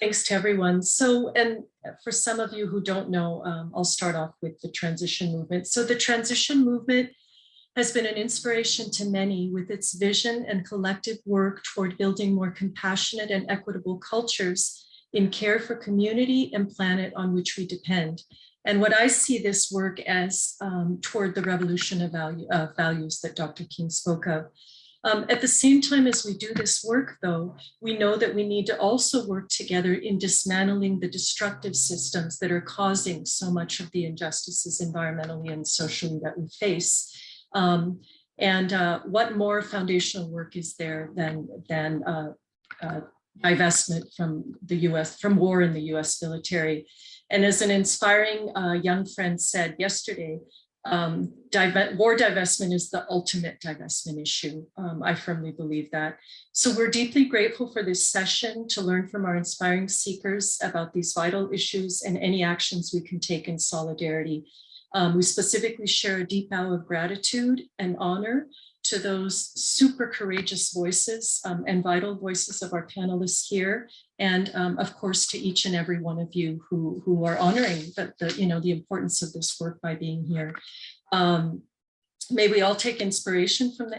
Thanks to everyone. So, and for some of you who don't know, I'll start off with the transition movement. So the transition movement has been an inspiration to many with its vision and collective work toward building more compassionate and equitable cultures in care for community and planet on which we depend. And what I see this work as toward the revolution of values that Dr. King spoke of. At the same time as we do this work, though, we know that we need to also work together in dismantling the destructive systems that are causing so much of the injustices environmentally and socially that we face. What more foundational work is there than divestment from the U.S., from war in the U.S. military? And as an inspiring young friend said yesterday, war divestment is the ultimate divestment issue. I firmly believe that. So we're deeply grateful for this session to learn from our inspiring speakers about these vital issues and any actions we can take in solidarity. We specifically share a deep vow of gratitude and honor to those super courageous voices and vital voices of our panelists here, and of course to each and every one of you who are honoring the importance of this work by being here. May we all take inspiration from the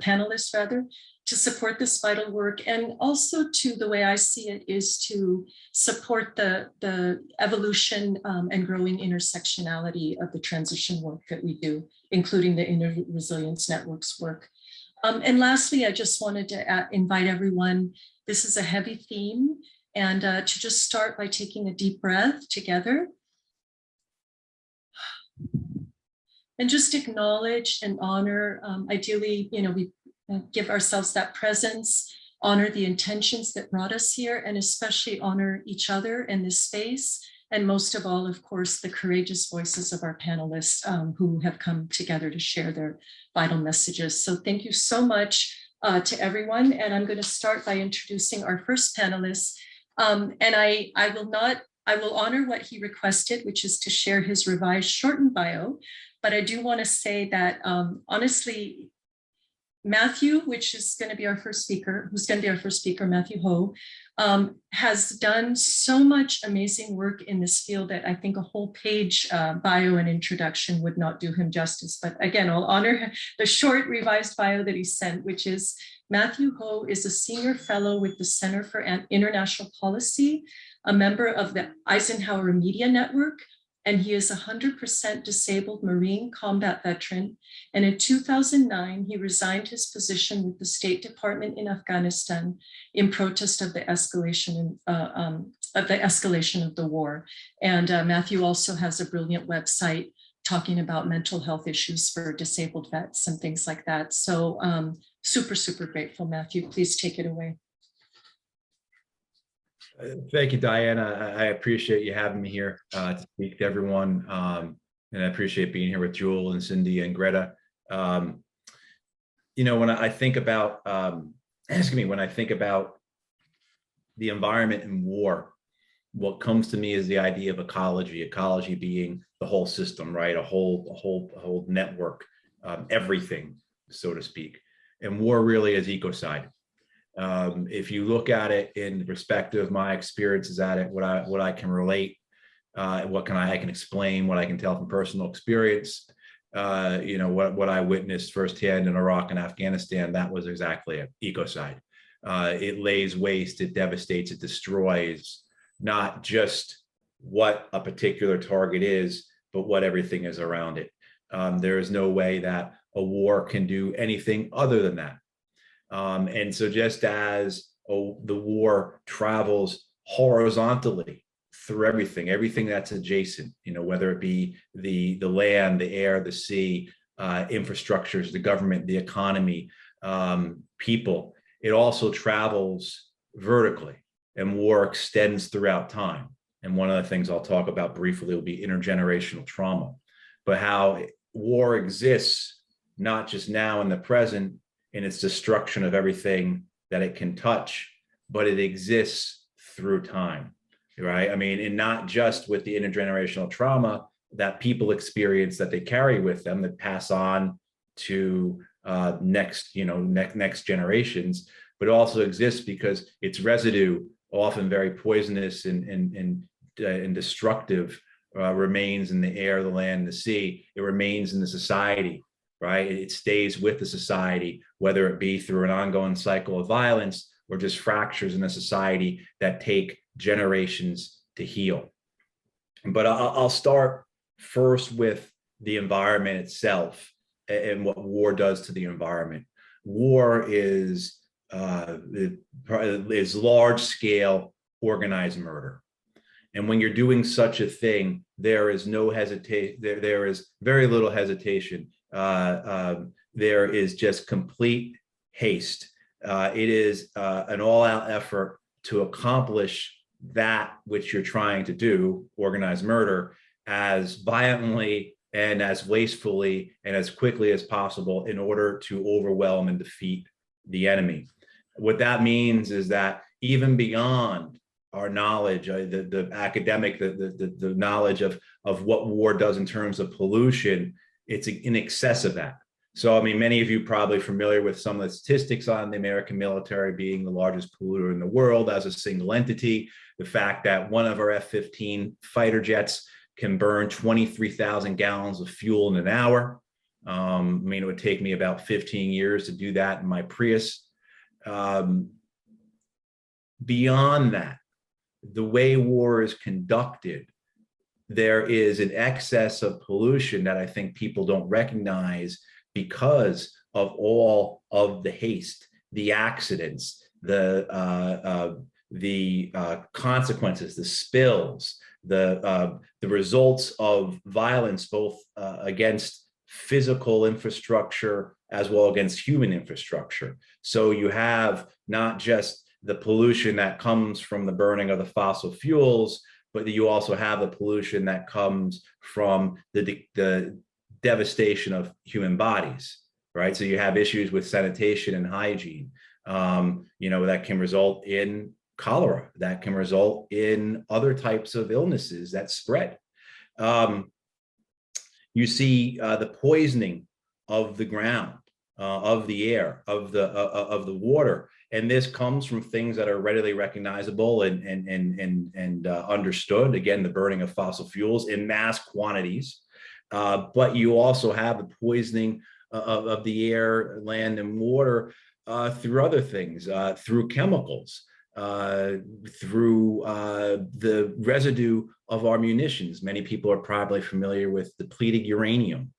panelists rather, to support this vital work, and also to the way I see it is to support the evolution and growing intersectionality of the transition work that we do, including the Inner Resilience Network's work. And lastly, I just wanted to invite everyone, this is a heavy theme, and to just start by taking a deep breath together. And just acknowledge and honor, ideally, we give ourselves that presence, honor the intentions that brought us here, and especially honor each other in this space. And most of all, of course, the courageous voices of our panelists who have come together to share their vital messages. So thank you so much to everyone. And I'm going to start by introducing our first panelist. And I will honor what he requested, which is to share his revised shortened bio. But I do want to say that honestly, Matthew, which is going to be our first speaker, Matthew Ho, has done so much amazing work in this field that I think a whole page bio and introduction would not do him justice. But again, I'll honor the short revised bio that he sent, which is Matthew Ho is a senior fellow with the Center for International Policy, a member of the Eisenhower Media Network, and he is a 100% disabled Marine combat veteran. And in 2009, he resigned his position with the State Department in Afghanistan in protest of the escalation of the war. And Matthew also has a brilliant website talking about mental health issues for disabled vets and things like that. So super, super grateful, Matthew. Please take it away. Thank you, Diana. I appreciate you having me here to speak to everyone. And I appreciate being here with Jewel and Cindy and Greta. When I think about, when I think about the environment and war, what comes to me is the idea of ecology being the whole system, right? A whole network, everything, so to speak. And war really is ecocide. If you look at it in perspective of my experiences at it, what I can relate, I can explain, what I can tell from personal experience, what I witnessed firsthand in Iraq and Afghanistan, that was exactly it, ecocide. It lays waste, it devastates, it destroys not just what a particular target is, but what everything is around it. There is no way that a war can do anything other than that. And so just as the war travels horizontally through everything that's adjacent, whether it be the land, the air, the sea, infrastructures, the government, the economy, people, it also travels vertically, and war extends throughout time. And one of the things I'll talk about briefly will be intergenerational trauma, but how war exists not just now in the present, in its destruction of everything that it can touch, but it exists through time, right? I mean, and not just with the intergenerational trauma that people experience, that they carry with them, that pass on to next generations, but it also exists because its residue often very poisonous and destructive, remains in the air, the land, the sea. It remains in the society, right? It stays with the society, whether it be through an ongoing cycle of violence or just fractures in a society that take generations to heal. But I'll start first with the environment itself and what war does to the environment. War is large scale organized murder. And when you're doing such a thing, there is no hesitation. There is very little hesitation. There is just complete haste. It is an all-out effort to accomplish that which you're trying to do, organized murder, as violently and as wastefully and as quickly as possible in order to overwhelm and defeat the enemy. What that means is that even beyond our knowledge, the academic, the knowledge of what war does in terms of pollution, it's in excess of that. So, I mean, many of you probably familiar with some of the statistics on the American military being the largest polluter in the world as a single entity. The fact that one of our F-15 fighter jets can burn 23,000 gallons of fuel in an hour. I mean, it would take me about 15 years to do that in my Prius. Beyond that, the way war is conducted, there is an excess of pollution that I think people don't recognize because of all of the haste, the accidents, the consequences, the spills, the results of violence, both against physical infrastructure as well against human infrastructure. So you have not just the pollution that comes from the burning of the fossil fuels, but you also have the pollution that comes from the devastation of human bodies, right? So you have issues with sanitation and hygiene, that can result in cholera, that can result in other types of illnesses that spread. You see the poisoning of the ground, of the air, of the water. And this comes from things that are readily recognizable and understood. Again, the burning of fossil fuels in mass quantities. But you also have the poisoning of the air, land, and water through other things, through chemicals, through the residue of our munitions. Many people are probably familiar with depleted uranium,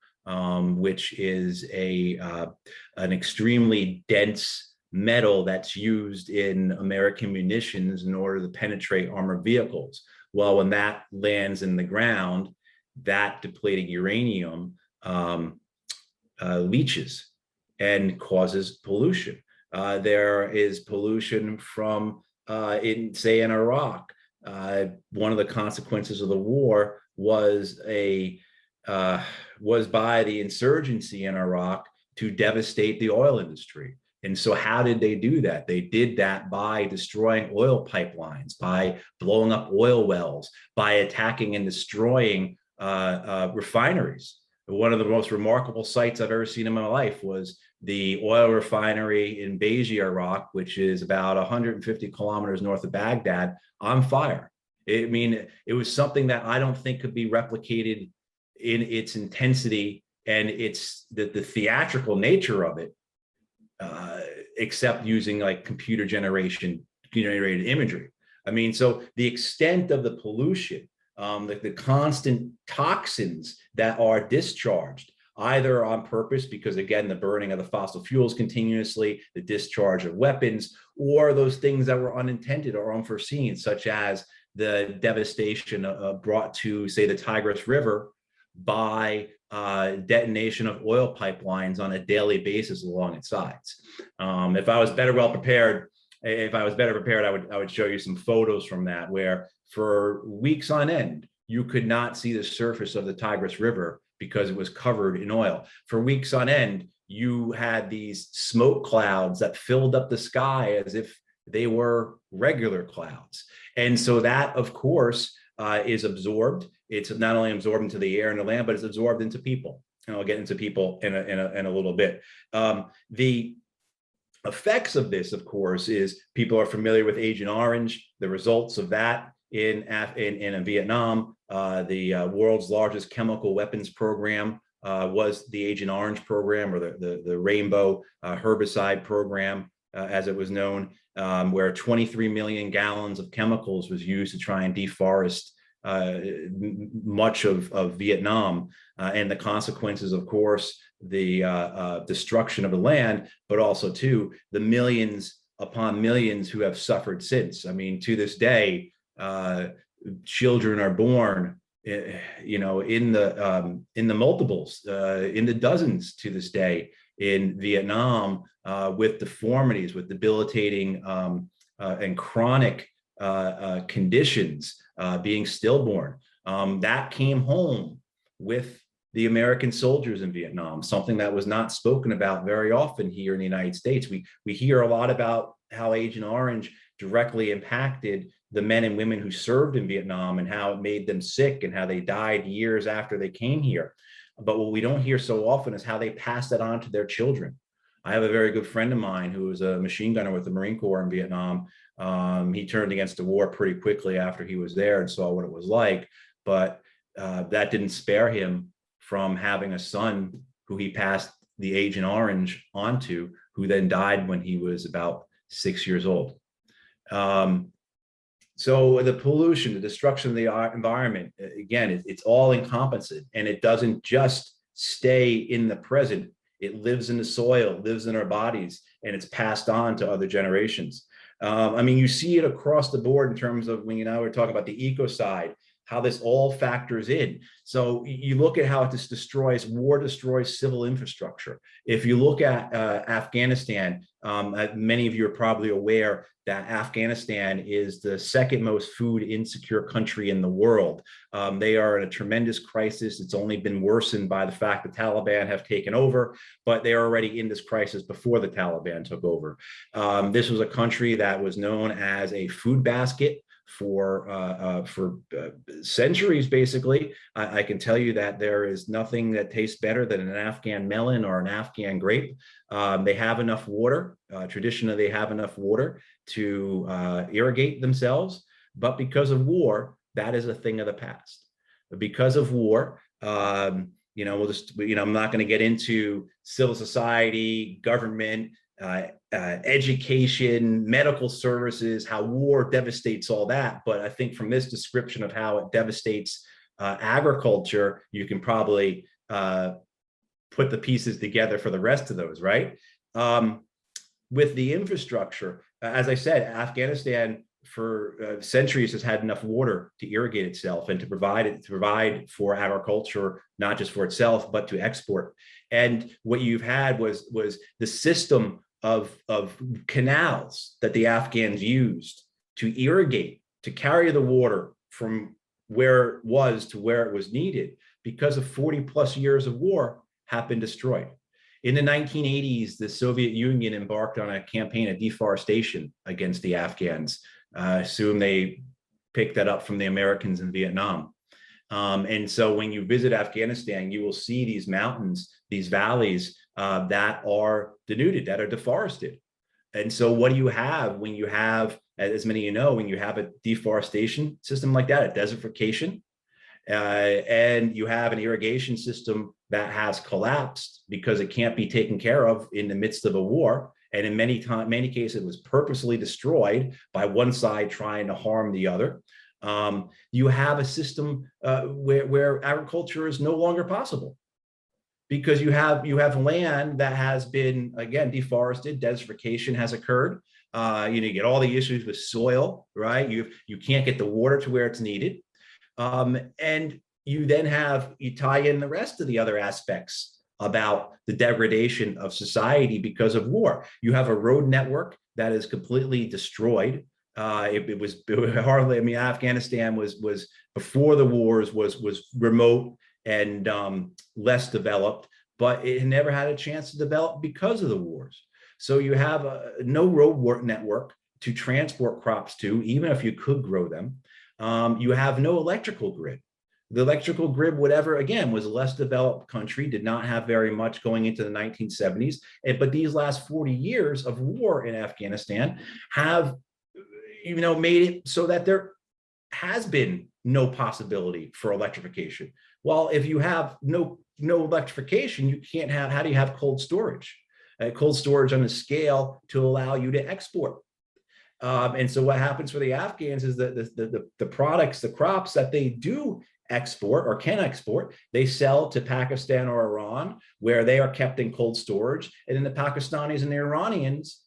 which is an extremely dense metal that's used in American munitions in order to penetrate armored vehicles. Well, when that lands in the ground, that depleted uranium leaches and causes pollution. There is pollution from, in Iraq. One of the consequences of the war was by the insurgency in Iraq to devastate the oil industry. And so how did they do that? They did that by destroying oil pipelines, by blowing up oil wells, by attacking and destroying refineries. One of the most remarkable sights I've ever seen in my life was the oil refinery in Beji, Iraq, which is about 150 kilometers north of Baghdad, on fire. It was something that I don't think could be replicated in its intensity and the theatrical nature of it, except using like computer generated imagery. I mean, so the extent of the pollution, the constant toxins that are discharged, either on purpose, because again, the burning of the fossil fuels continuously, the discharge of weapons, or those things that were unintended or unforeseen, such as the devastation brought to, say, the Tigris River by detonation of oil pipelines on a daily basis along its sides. If I was better prepared, I would show you some photos from that, where for weeks on end, you could not see the surface of the Tigris River because it was covered in oil. For weeks on end, you had these smoke clouds that filled up the sky as if they were regular clouds. And so that, of course, is absorbed. It's not only absorbed into the air and the land, but it's absorbed into people. And I'll get into people in a little bit. The effects of this, of course, is people are familiar with Agent Orange, the results of that in Vietnam. The world's largest chemical weapons program was the Agent Orange program, or the Rainbow herbicide program, as it was known, where 23 million gallons of chemicals was used to try and deforest much of Vietnam, and the consequences, of course, the destruction of the land, but also too the millions upon millions who have suffered since. I mean, to this day, children are born, in the multiples, in the dozens to this day in Vietnam, with deformities, with debilitating and chronic conditions, being stillborn. That came home with the American soldiers in Vietnam, something that was not spoken about very often here in the United States. We hear a lot about how Agent Orange directly impacted the men and women who served in Vietnam and how it made them sick and how they died years after they came here. But what we don't hear so often is how they passed that on to their children. I have a very good friend of mine who was a machine gunner with the Marine Corps in Vietnam. He turned against the war pretty quickly after he was there and saw what it was like, but that didn't spare him from having a son who he passed the Agent Orange onto, who then died when he was about 6 years old. So the pollution, the destruction of the environment, again, it's all encompassing, and it doesn't just stay in the present. It lives in the soil, lives in our bodies, and it's passed on to other generations. I mean, you see it across the board in terms of when we're talking about the eco side, how this all factors in. So you look at how it just destroys, war destroys civil infrastructure. If you look at Afghanistan, many of you are probably aware that Afghanistan is the second most food insecure country in the world. They are in a tremendous crisis. It's only been worsened by the fact the Taliban have taken over, but they are already in this crisis before the Taliban took over. This was a country that was known as a food basket for centuries, basically. I can tell you that there is nothing that tastes better than an Afghan melon or an Afghan grape. They have enough water. Traditionally, they have enough water to irrigate themselves, but because of war, that is a thing of the past. Because of war, I'm not going to get into civil society, government, education, medical services, how war devastates all that. But I think from this description of how it devastates agriculture, you can probably put the pieces together for the rest of those, right? With the infrastructure, as I said, Afghanistan for centuries has had enough water to irrigate itself and to provide for agriculture, not just for itself, but to export. And what you've had was the system of canals that the Afghans used to irrigate, to carry the water from where it was to where it was needed, because of 40 plus years of war, have been destroyed. In the 1980s, the Soviet Union embarked on a campaign of deforestation against the Afghans. I assume they picked that up from the Americans in Vietnam. And so when you visit Afghanistan, you will see these mountains, these valleys that are denuded, that are deforested. And so what do you have when you have, as many of you know, when you have a deforestation system like that, a desertification, and you have an irrigation system that has collapsed because it can't be taken care of in the midst of a war. And in many cases, it was purposely destroyed by one side trying to harm the other. You have a system where agriculture is no longer possible, because you have land that has been, again, deforested. Desertification has occurred. You get all the issues with soil, right? You can't get the water to where it's needed. And you then you tie in the rest of the other aspects about the degradation of society because of war. You have a road network that is completely destroyed. It was hardly, I mean, Afghanistan was before the wars was remote and less developed, but it never had a chance to develop because of the wars. So you have no road network to transport crops to, even if you could grow them. You have no electrical grid. The electrical grid, whatever, again, was a less developed country, did not have very much going into the 1970s. But these last 40 years of war in Afghanistan have, made it so that there has been no possibility for electrification. Well, if you have no electrification, you can't have, how do you have cold storage? Cold storage on a scale to allow you to export. And so what happens for the Afghans is that the products, the crops that they do export or can export, they sell to Pakistan or Iran, where they are kept in cold storage. And then the Pakistanis and the Iranians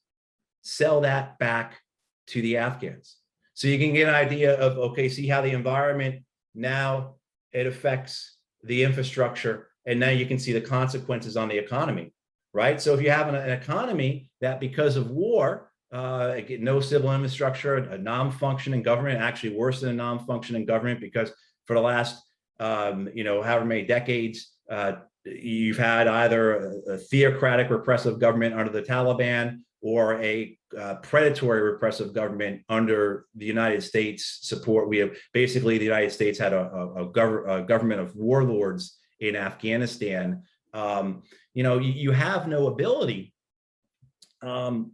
sell that back to the Afghans. So you can get an idea of, okay, see how the environment now, it affects the infrastructure, and now you can see the consequences on the economy, right? So if you have an economy that because of war, no civil infrastructure, a non-functioning government, actually worse than a non-functioning government, because for the last, however many decades, you've had either a theocratic repressive government under the Taliban or a predatory repressive government under the United States support. We have basically, the United States had a government of warlords in Afghanistan. You have no ability. What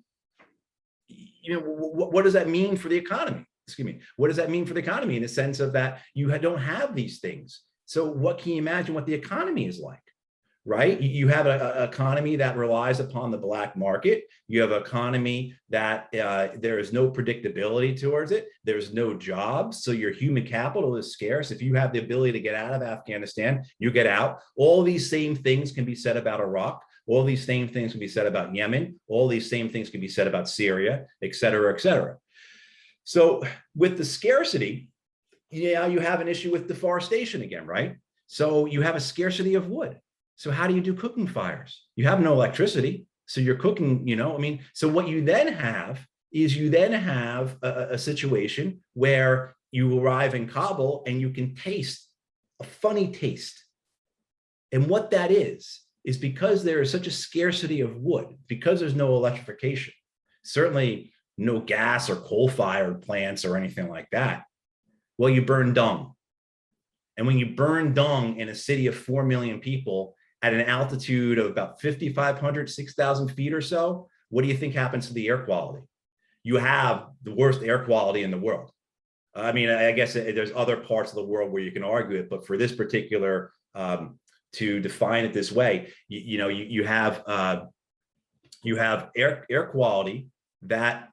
does that mean for the economy? Excuse me. What does that mean for the economy in the sense of that you don't have these things? So what can you imagine what the economy is like? Right? You have an economy that relies upon the black market. You have an economy that there is no predictability towards it. There's no jobs. So your human capital is scarce. If you have the ability to get out of Afghanistan, you get out. All these same things can be said about Iraq. All these same things can be said about Yemen. All these same things can be said about Syria, et cetera, et cetera. So with the scarcity, you have an issue with deforestation again, right? So you have a scarcity of wood. So how do you do cooking fires? You have no electricity. So you're cooking, so what you then have is a situation where you arrive in Kabul and you can taste a funny taste. And what that is because there is such a scarcity of wood, because there's no electrification, certainly no gas or coal-fired plants or anything like that. Well, you burn dung. And when you burn dung in a city of 4 million people, at an altitude of about 5,500, 6,000 feet or so, what do you think happens to the air quality? You have the worst air quality in the world. I mean, I guess there's other parts of the world where you can argue it, but for this particular, to define it this way, you have air quality that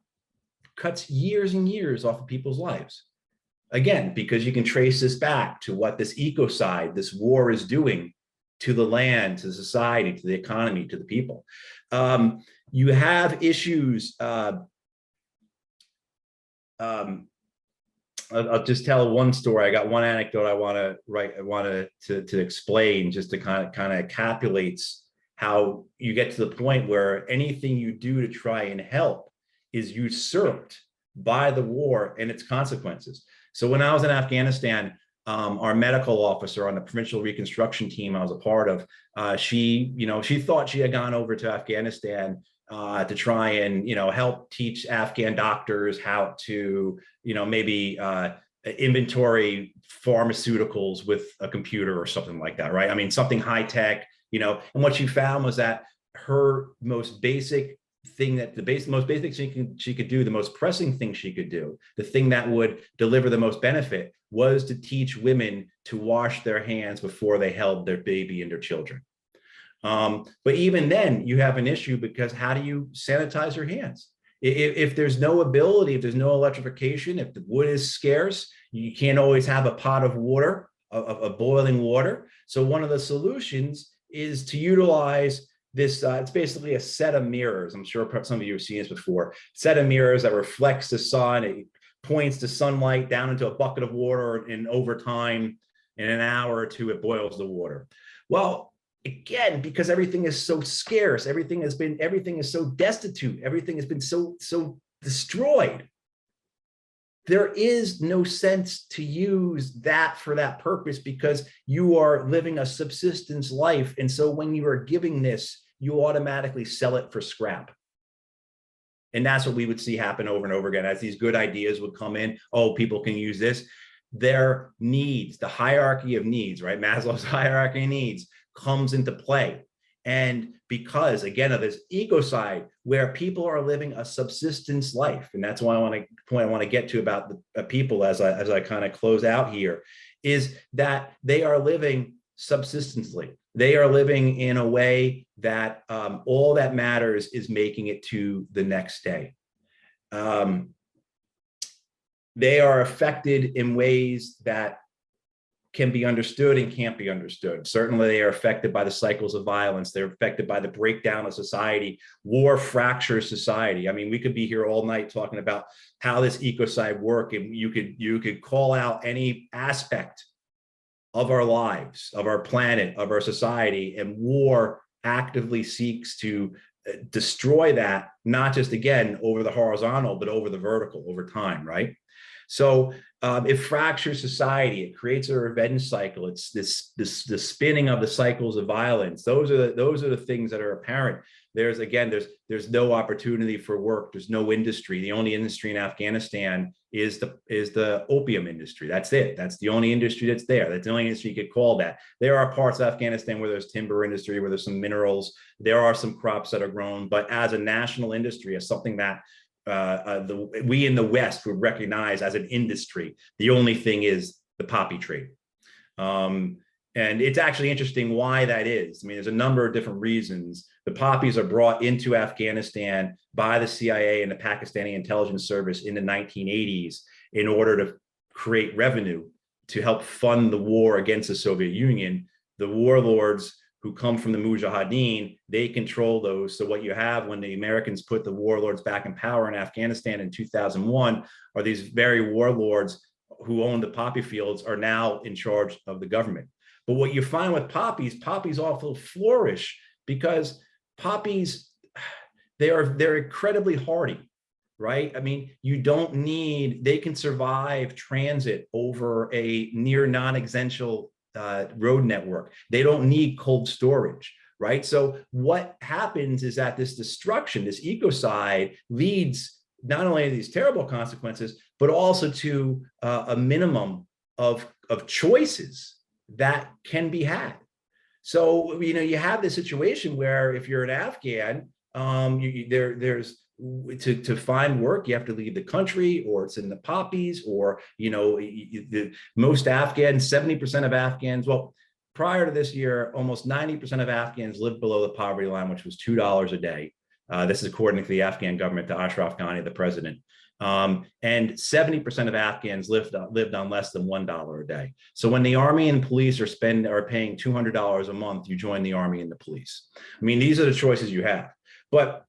cuts years and years off of people's lives. Again, because you can trace this back to what this ecocide, this war is doing to the land, to society, to the economy, to the people. You have issues. I'll just tell one story. I got one anecdote I wanted to explain, just to kind of encapsulates how you get to the point where anything you do to try and help is usurped by the war and its consequences. So when I was in Afghanistan, our medical officer on the provincial reconstruction team I was a part of, she thought she had gone over to Afghanistan to try and, help teach Afghan doctors how to, maybe inventory pharmaceuticals with a computer or something like that, right? I mean, something high tech, and what she found was that her most basic thing, that most basic she could do, the most pressing thing she could do, the thing that would deliver the most benefit, was to teach women to wash their hands before they held their baby and their children. But even then you have an issue, because how do you sanitize your hands? If there's no ability, if there's no electrification, if the wood is scarce, you can't always have a pot of water, of boiling water. So one of the solutions is to utilize this, it's basically a set of mirrors. I'm sure some of you have seen this before. Set of mirrors that reflects the sun. It points the sunlight down into a bucket of water, and over time, in an hour or two, it boils the water. Well, again, because everything is so scarce, everything is so destitute, everything has been so destroyed, there is no sense to use that for that purpose, because you are living a subsistence life. And so when you are giving this, you automatically sell it for scrap. And that's what we would see happen over and over again as these good ideas would come in. Oh, people can use this. their needs, the hierarchy of needs, right? Maslow's hierarchy of needs comes into play. And because, again, of this ecocide, where people are living a subsistence life, and that's why I want to get to about the people as I kind of close out here, is that they are living subsistently. They are living in a way that all that matters is making it to the next day. They are affected in ways that can be understood and can't be understood. Certainly, they are affected by the cycles of violence. They're affected by the breakdown of society. War fractures society. I mean, we could be here all night talking about how this ecocide work, and you could call out any aspect of our lives, of our planet, of our society, and war actively seeks to destroy that, not just, again, over the horizontal, but over the vertical, over time, right? So it fractures society. It creates a revenge cycle. It's this spinning of the cycles of violence. Those are the things that are apparent. There's no opportunity for work. There's no industry. The only industry in Afghanistan is the opium industry. That's it. That's the only industry that's there. That's the only industry you could call that. There are parts of Afghanistan where there's timber industry, where there's some minerals. There are some crops that are grown, but as a national industry, as something that we in the West would recognize as an industry, the only thing is the poppy trade. And it's actually interesting why that is. I mean, there's a number of different reasons. The poppies are brought into Afghanistan by the CIA and the Pakistani intelligence service in the 1980s in order to create revenue to help fund the war against the Soviet Union. The warlords who come from the Mujahideen, they control those. So what you have when the Americans put the warlords back in power in Afghanistan in 2001 are these very warlords who own the poppy fields are now in charge of the government. But what you find with poppies also flourish because poppies, they're incredibly hardy, right? I mean, they can survive transit over a near non-essential road network. They don't need cold storage, right? So what happens is that this destruction, this ecocide, leads not only to these terrible consequences, but also to a minimum of choices that can be had. So, you have this situation where if you're an Afghan, to find work, you have to leave the country, or it's in the poppies, or, most Afghans, 70% of Afghans, well, prior to this year, almost 90% of Afghans lived below the poverty line, which was $2 a day. This is according to the Afghan government, to Ashraf Ghani, the president. And 70% of Afghans lived on less than $1 a day. So when the army and police are paying $200 a month, you join the army and the police. I mean, these are the choices you have. But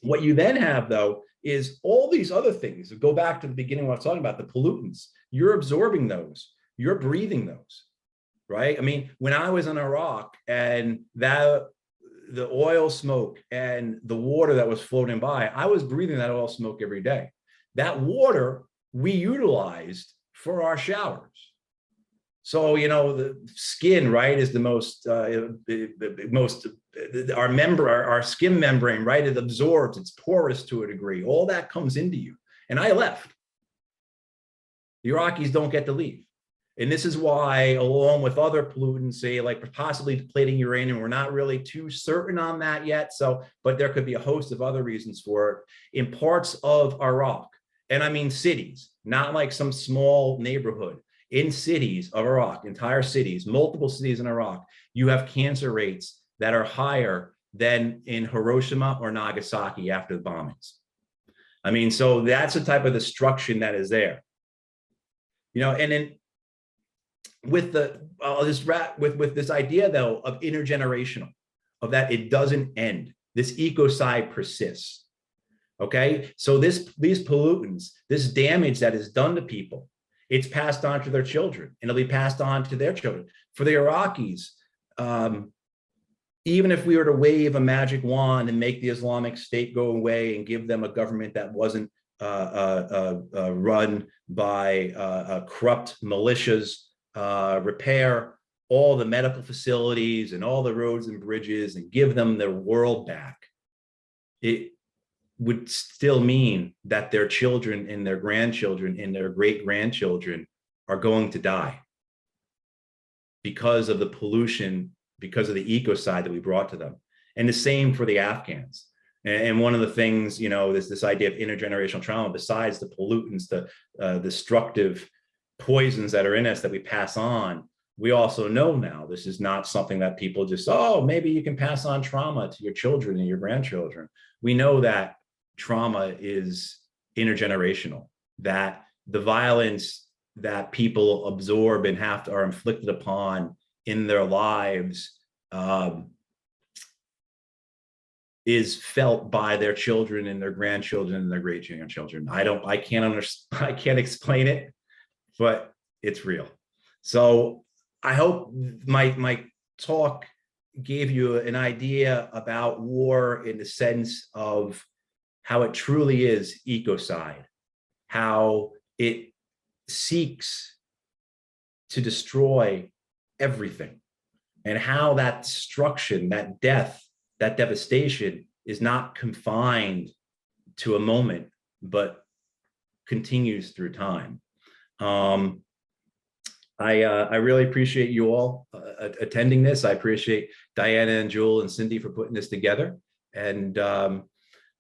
what you then have, though, is all these other things. Go back to the beginning when I was talking about the pollutants. You're absorbing those. You're breathing those, right? I mean, when I was in Iraq and the oil smoke and the water that was floating by, I was breathing that oil smoke every day. That water we utilized for our showers. So, the skin, right, is the most, our skin membrane, right, it absorbs, it's porous to a degree. All that comes into you. And I left. The Iraqis don't get to leave. And this is why, along with other pollutants, say like possibly depleting uranium, we're not really too certain on that yet. So, but there could be a host of other reasons for it in parts of Iraq. And I mean cities, not like some small neighborhood. In cities of Iraq, entire cities, multiple cities in Iraq, you have cancer rates that are higher than in Hiroshima or Nagasaki after the bombings. I mean, so that's the type of destruction that is there. And then I'll just wrap with this idea, though, of intergenerational, of that it doesn't end. This ecocide persists. Okay, so these pollutants, this damage that is done to people, it's passed on to their children, and it'll be passed on to their children. For the Iraqis, even if we were to wave a magic wand and make the Islamic State go away and give them a government that wasn't run by corrupt militias, repair all the medical facilities and all the roads and bridges and give them their world back, it would still mean that their children and their grandchildren and their great grandchildren are going to die because of the pollution, because of the ecocide that we brought to them. And the same for the Afghans. And one of the things, there's this idea of intergenerational trauma, besides the pollutants, the destructive poisons that are in us that we pass on. We also know now this is not something that people just, oh, maybe you can pass on trauma to your children and your grandchildren. We know that trauma is intergenerational, that the violence that people absorb and are inflicted upon in their lives is felt by their children and their grandchildren and their great grandchildren. I can't explain it, but it's real. So I hope my talk gave you an idea about war in the sense of how it truly is ecocide, how it seeks to destroy everything, and how that destruction, that death, that devastation is not confined to a moment, but continues through time. I really appreciate you all attending this. I appreciate Diana and Jewel and Cindy for putting this together. And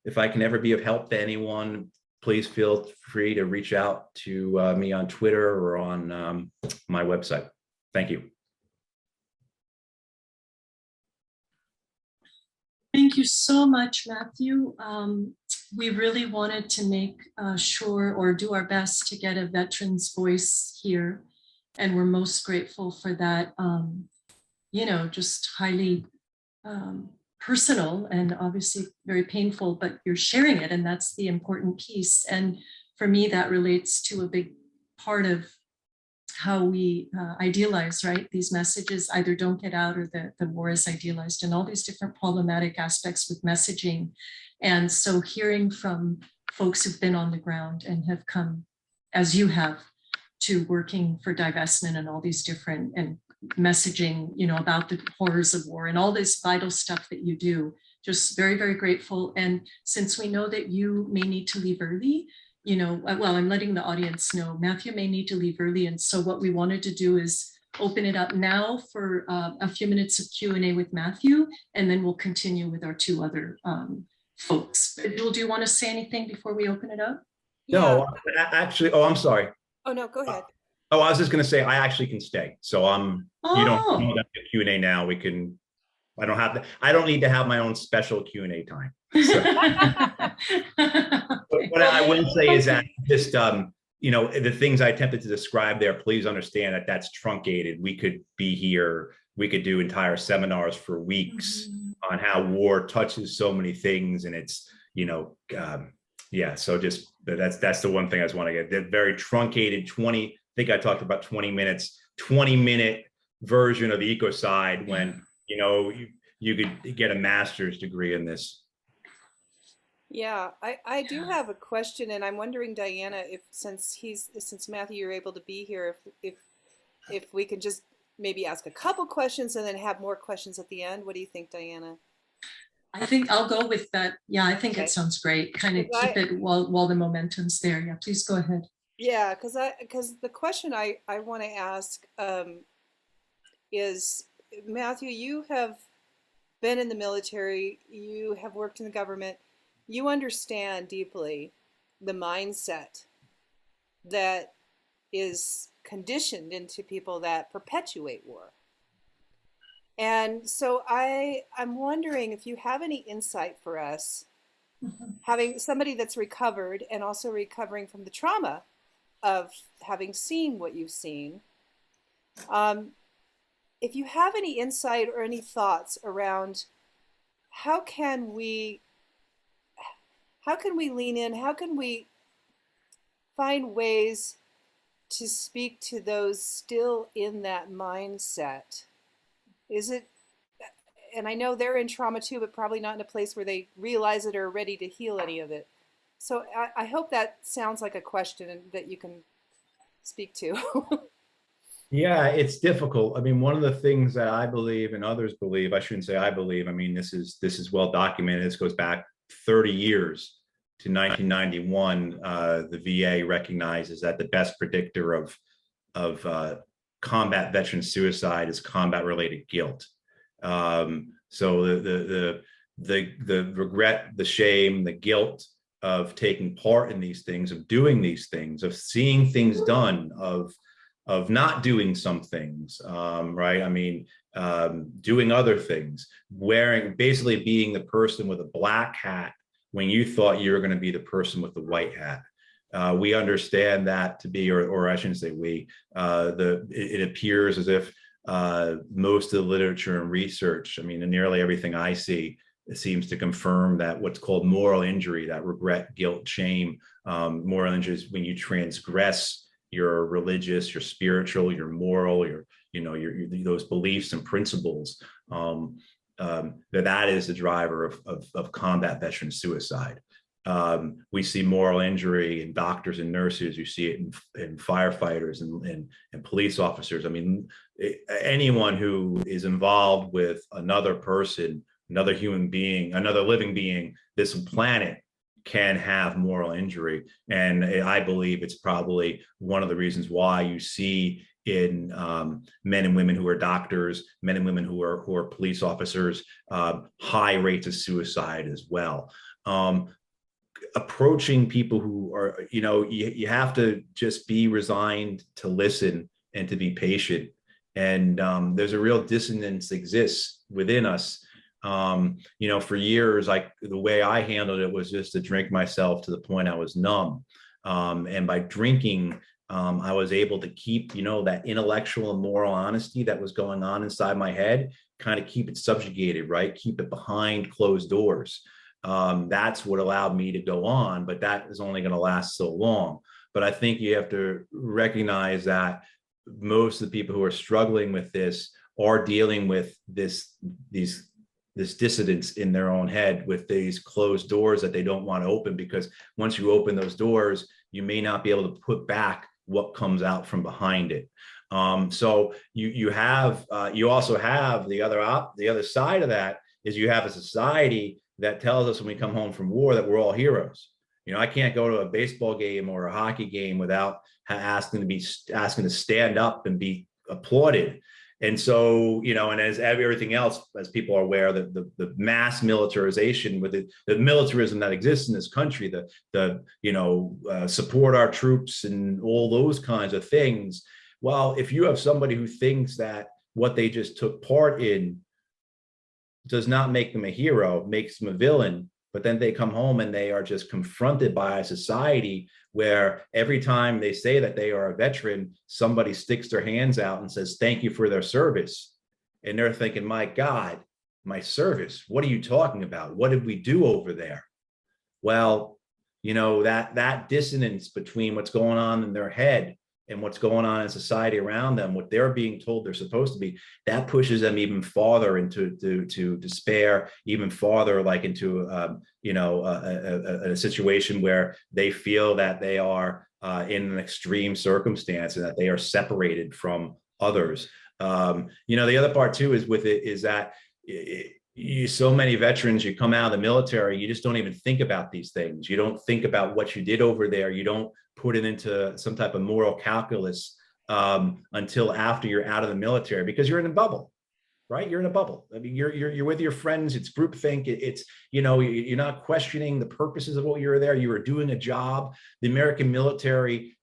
if I can ever be of help to anyone, please feel free to reach out to me on Twitter or on my website. Thank you. Thank you so much, Matthew. We really wanted to make sure or do our best to get a veteran's voice here. And we're most grateful for that, just highly personal and obviously very painful, but you're sharing it, and that's the important piece. And for me, that relates to a big part of how we idealize, right? These messages either don't get out or the war is idealized, and all these different problematic aspects with messaging. And so hearing from folks who've been on the ground and have come, as you have, to working for divestment and all these different and messaging, about the horrors of war and all this vital stuff that you do, just very, very grateful. And since we know that you may need to leave early, well, I'm letting the audience know Matthew may need to leave early. And so what we wanted to do is open it up now for a few minutes of Q&A with Matthew, and then we'll continue with our two other folks. Bill, do you want to say anything before we open it up? No, actually, I'm sorry. Oh, no, go ahead. I was just going to say, I actually can stay. So you don't need to Q&A now. I don't need to have my own special Q&A time. So. What I will say is that just, the things I attempted to describe there, please understand that that's truncated. We could be here. We could do entire seminars for weeks on how war touches so many things. And it's, so just, that's the one thing I just want to get. They're very truncated 20, I think I talked about 20 minutes, 20-minute version of ecocide when, you could get a master's degree in this. Yeah, I do have a question, and I'm wondering, Diana, if since Matthew, you're able to be here, if we can just maybe ask a couple questions and then have more questions at the end. What do you think, Diana? I think I'll go with that. Yeah, I think Okay. It sounds great. Kind of keep it while the momentum's there. Yeah, please go ahead. Yeah, because the question I want to ask is, Matthew, you have been in the military, you have worked in the government, you understand deeply the mindset that is conditioned into people that perpetuate war. And so I'm wondering if you have any insight for us, having somebody that's recovered and also recovering from the trauma of having seen what you've seen. If you have any insight or any thoughts around how can we lean in, how can we find ways to speak to those still in that mindset? Is it, and I know they're in trauma too, but probably not in a place where they realize it or are ready to heal any of it. So I hope that sounds like a question that you can speak to. Yeah, it's difficult. I mean, one of the things that I believe and others believe, I shouldn't say I believe, I mean, this is well documented. This goes back 30 years to 1991. The VA recognizes that the best predictor of combat veteran suicide is combat related guilt. So the regret, the shame, the guilt of taking part in these things, of doing these things, of seeing things done, of not doing some things, right? I mean, doing other things, basically being the person with a black hat when you thought you were going to be the person with the white hat. We understand that to be, or I shouldn't say we, it appears as if most of the literature and research, I mean, and nearly everything I see, it seems to confirm that what's called moral injury, that regret, guilt, shame, moral injury is when you transgress your religious, your spiritual, your moral, your those beliefs and principles. That is the driver of combat veteran suicide. We see moral injury in doctors and nurses. You see it in firefighters and police officers. I mean, anyone who is involved with another person, another human being, another living being, this planet can have moral injury. And I believe it's probably one of the reasons why you see in men and women who are doctors, men and women who are police officers, high rates of suicide as well. Approaching people who are, you have to just be resigned to listen and to be patient. And there's a real dissonance exists within us. For years, the way I handled it was just to drink myself to the point I was numb. And by drinking, I was able to keep, that intellectual and moral honesty that was going on inside my head, kind of keep it subjugated, right? Keep it behind closed doors. That's what allowed me to go on, but that is only going to last so long. But I think you have to recognize that most of the people who are struggling with this are dealing with this dissidence in their own head, with these closed doors that they don't want to open, because once you open those doors, you may not be able to put back what comes out from behind it. So you also have the other side of that is you have a society that tells us when we come home from war that we're all heroes. I can't go to a baseball game or a hockey game without asking to stand up and be applauded. And so, and as everything else, as people are aware, the mass militarization with the militarism that exists in this country, support our troops and all those kinds of things. Well, if you have somebody who thinks that what they just took part in does not make them a hero, makes them a villain, but then they come home and they are just confronted by a society where every time they say that they are a veteran, somebody sticks their hands out and says, thank you for their service. And they're thinking, my God, my service, what are you talking about? What did we do over there? Well, that dissonance between what's going on in their head and what's going on in society around them, what they're being told they're supposed to be, that pushes them even farther into despair, even farther into a situation where they feel that they are in an extreme circumstance and that they are separated from others. The other part too is that so many veterans, you come out of the military, you just don't even think about these things. You don't think about what you did over there. You don't put it into some type of moral calculus until after you're out of the military, because you're in a bubble, right? You're in a bubble. I mean, you're with your friends. It's groupthink. It's you're not questioning the purposes of what you're there. You are doing a job. The American military.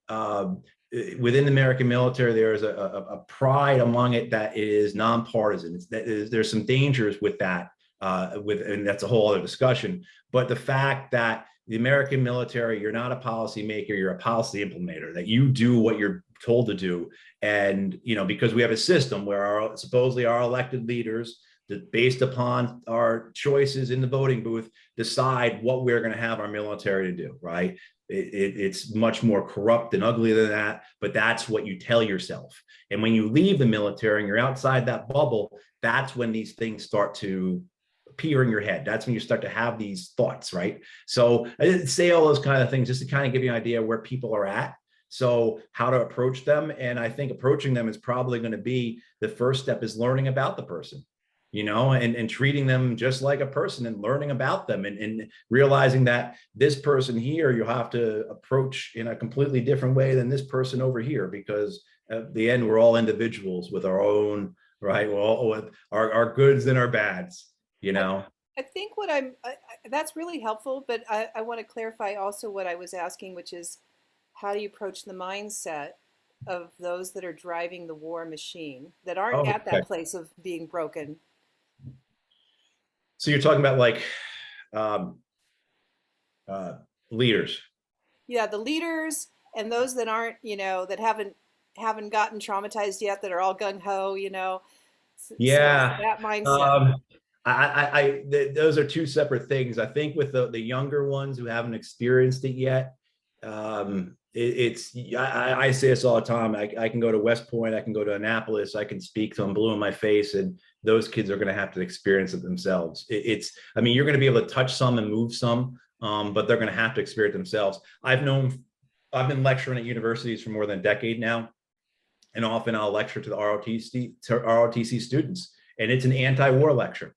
Within the American military, there is a pride among it that it is nonpartisan. There's some dangers with that, and that's a whole other discussion. But the fact that the American military, you're not a policymaker, you're a policy implementer, that you do what you're told to do. And, because we have a system where supposedly our elected leaders, that based upon our choices in the voting booth, decide what we're going to have our military to do, right? It's much more corrupt and ugly than that, but that's what you tell yourself. And when you leave the military and you're outside that bubble, that's when these things start to appear in your head. That's when you start to have these thoughts, right? So I didn't say all those kind of things just to kind of give you an idea where people are at. So how to approach them. And I think approaching them is probably going to be the first step, is learning about the person, and treating them just like a person and learning about them and realizing that this person here, you have to approach in a completely different way than this person over here, because at the end, we're all individuals with our own, right? We're all with our goods and our bads, you know? I think that's really helpful, but I want to clarify also what I was asking, which is how do you approach the mindset of those that are driving the war machine that aren't Oh, at okay. that place of being broken? So you're talking about like um, uh, leaders. Yeah, the leaders and those that aren't, that haven't gotten traumatized yet, that are all gung ho, so Yeah. that mindset. Um, those are two separate things. I think with the younger ones who haven't experienced it yet, I say this all the time. I can go to West Point, I can go to Annapolis, I can speak to them blue in my face, and those kids are going to have to experience it themselves. I mean, you're going to be able to touch some and move some, but they're going to have to experience it themselves. I've been lecturing at universities for more than a decade now, and often I'll lecture to the ROTC students, and it's an anti-war lecture,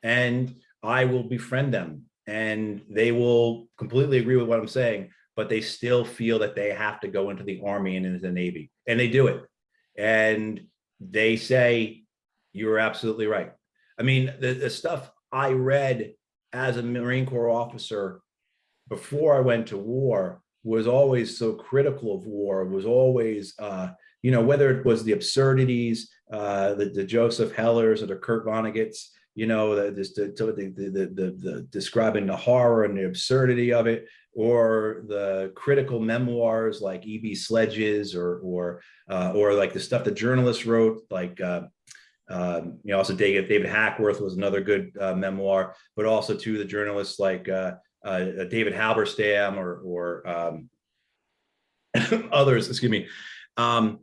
and I will befriend them, and they will completely agree with what I'm saying, but they still feel that they have to go into the Army and into the Navy, and they do it, and they say, "You're absolutely right." I mean, the stuff I read as a Marine Corps officer before I went to war was always so critical of war, was always, whether it was the absurdities, the Joseph Hellers or the Kurt Vonnegut's, the describing the horror and the absurdity of it, or the critical memoirs like E.B. Sledges, or like the stuff that journalists wrote, like also David Hackworth was another good memoir, but also to the journalists like David Halberstam or others, excuse me. All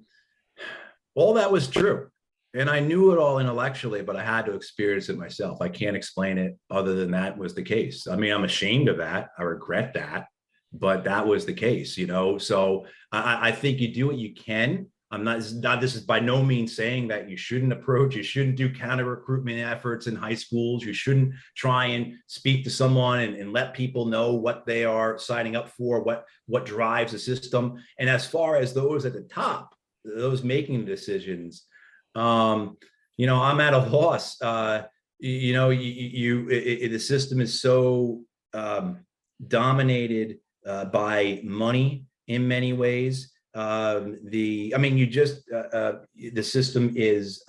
that was true. And I knew it all intellectually, but I had to experience it myself. I can't explain it other than that was the case. I mean, I'm ashamed of that. I regret that, but that was the case, So I think you do what you can. This is by no means saying that you shouldn't do counter recruitment efforts in high schools. You shouldn't try and speak to someone and let people know what they are signing up for, what drives the system. And as far as those at the top, those making decisions, I'm at a loss. The system is so dominated by money in many ways. The system is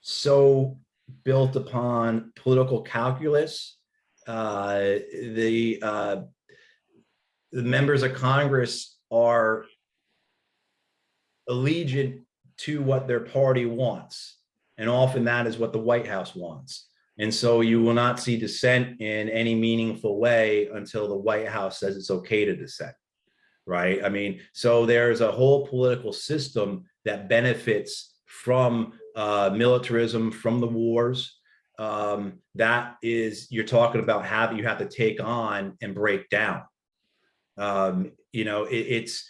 so built upon political calculus. The members of Congress are allegiant to what their party wants, and often that is what the White House wants. And so you will not see dissent in any meaningful way until the White House says it's okay to dissent, right? I mean, so there's a whole political system that benefits from militarism, from the wars. That is, you're talking about how you have to take on and break down. It's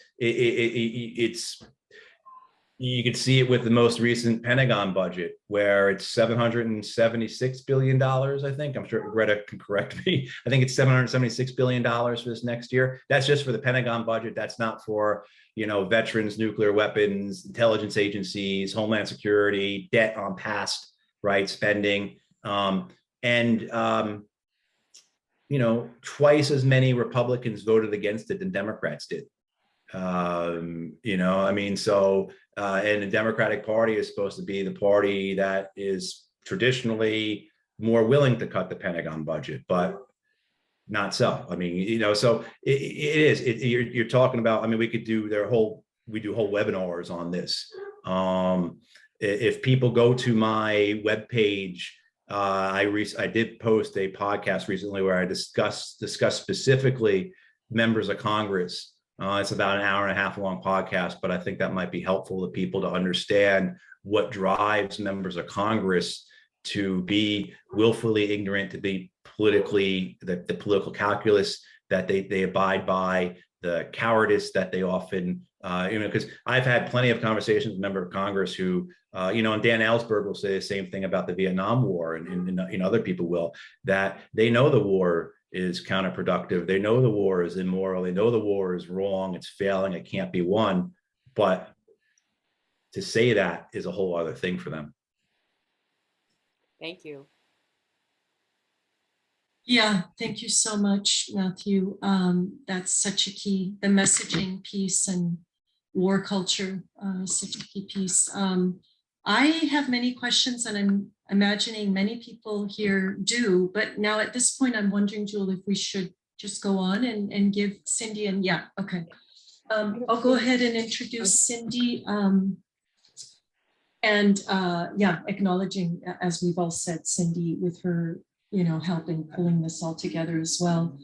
you could see it with the most recent Pentagon budget, where it's $776 billion, I think. I'm sure Greta can correct me. I think it's $776 billion for this next year. That's just for the Pentagon budget. That's not for, veterans, nuclear weapons, intelligence agencies, Homeland Security, debt on past, right, spending. Twice as many Republicans voted against it than Democrats did. And the Democratic Party is supposed to be the party that is traditionally more willing to cut the Pentagon budget, but not so. I mean, so you're talking about, I mean, we do whole webinars on this. If people go to my webpage, I did post a podcast recently where I discussed specifically members of Congress. It's about an hour and a half long podcast, but I think that might be helpful to people to understand what drives members of Congress to be willfully ignorant, to be the political calculus that they abide by, the cowardice that they often, because I've had plenty of conversations with members of Congress who, and Dan Ellsberg will say the same thing about the Vietnam War, and other people will, that they know the war is counterproductive. They know the war is immoral. They know the war is wrong. It's failing. It can't be won. But to say that is a whole other thing for them. Thank you. Yeah, thank you so much, Matthew. That's such a key, the messaging piece and war culture, such a key piece. I have many questions, and I'm imagining many people here do, but now at this point, I'm wondering, Jewel, if we should just go on and give Cindy, and yeah, okay. I'll go ahead and introduce Cindy. Yeah, acknowledging, as we've all said, Cindy with her, help in pulling this all together as well.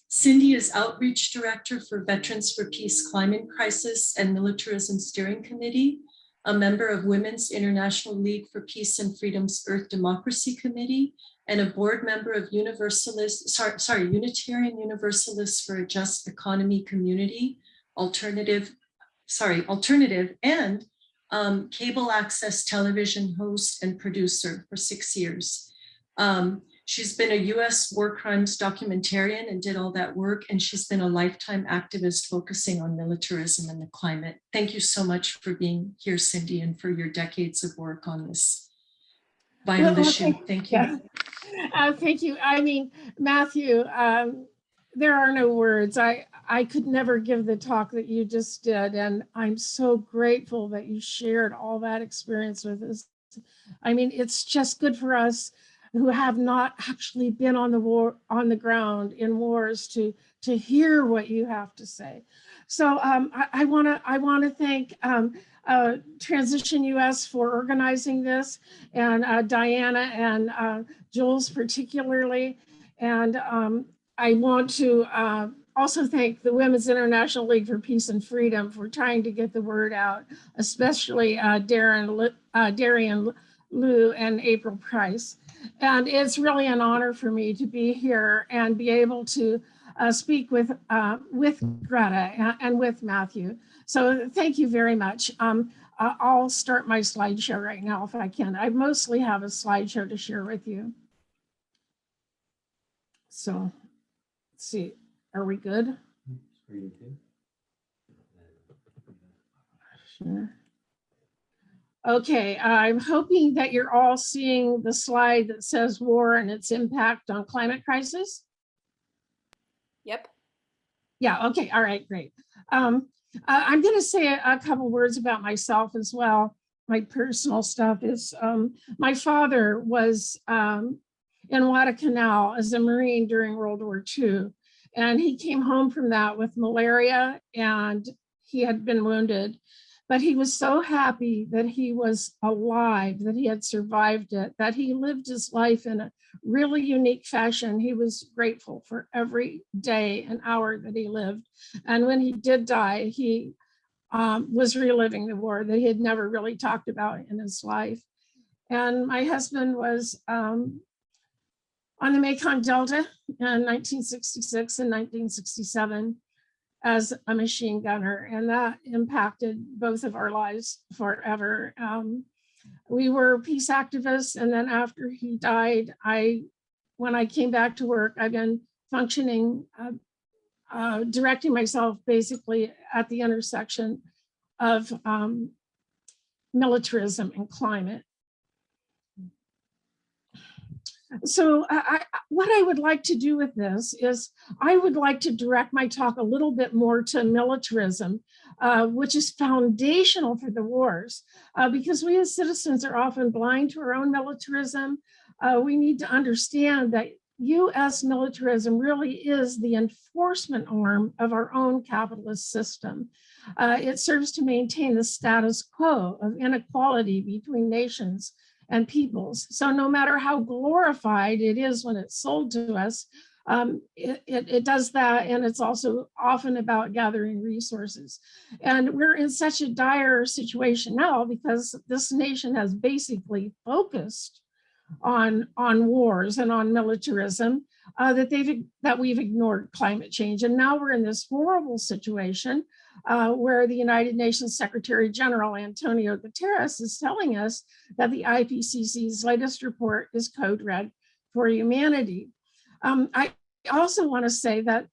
Cindy is Outreach Director for Veterans for Peace Climate Crisis and Militarism Steering Committee, a member of Women's International League for Peace and Freedom's Earth Democracy Committee, and a board member of Unitarian Universalists for a Just Economy Community, alternative, and cable access television host and producer for 6 years. She's been a US war crimes documentarian and did all that work, and she's been a lifetime activist focusing on militarism and the climate. Thank you so much for being here, Cindy, and for your decades of work on this vital issue. Thank you. Yeah. Thank you. I mean, Matthew, there are no words. I could never give the talk that you just did, and I'm so grateful that you shared all that experience with us. I mean, it's just good for us who have not actually been on the ground in wars to hear what you have to say. So I want to thank Transition US for organizing this, and Diana and Jules particularly, and I want to also thank the Women's International League for Peace and Freedom for trying to get the word out, especially Darian Liu and April Price. And it's really an honor for me to be here and be able to speak with Greta and with Matthew. So thank you very much. I'll start my slideshow right now if I can. I mostly have a slideshow to share with you. So let's see, are we good? Sure. Okay, I'm hoping that you're all seeing the slide that says war and its impact on climate crisis. Yep. Yeah, okay, all right, great. I'm going to say a couple words about myself as well. My personal stuff is, my father was in Guadalcanal as a Marine during World War II. And he came home from that with malaria, and he had been wounded. But he was so happy that he was alive, that he had survived it, that he lived his life in a really unique fashion. He was grateful for every day and hour that he lived. And when he did die, he was reliving the war that he had never really talked about in his life. And my husband was on the Mekong Delta in 1966 and 1967. As a machine gunner, and that impacted both of our lives forever. We were peace activists, and then after he died, when I came back to work, I've been functioning, directing myself basically at the intersection of militarism and climate. So what I would like to do with this is I would like to direct my talk a little bit more to militarism, which is foundational for the wars, because we as citizens are often blind to our own militarism. We need to understand that US militarism really is the enforcement arm of our own capitalist system. It serves to maintain the status quo of inequality between nations and peoples. So no matter how glorified it is when it's sold to us, it does that, and it's also often about gathering resources. And we're in such a dire situation now because this nation has basically focused on wars and on militarism, that we've ignored climate change. And now we're in this horrible situation where the United Nations Secretary General Antonio Guterres is telling us that the IPCC's latest report is code red for humanity. I also want to say that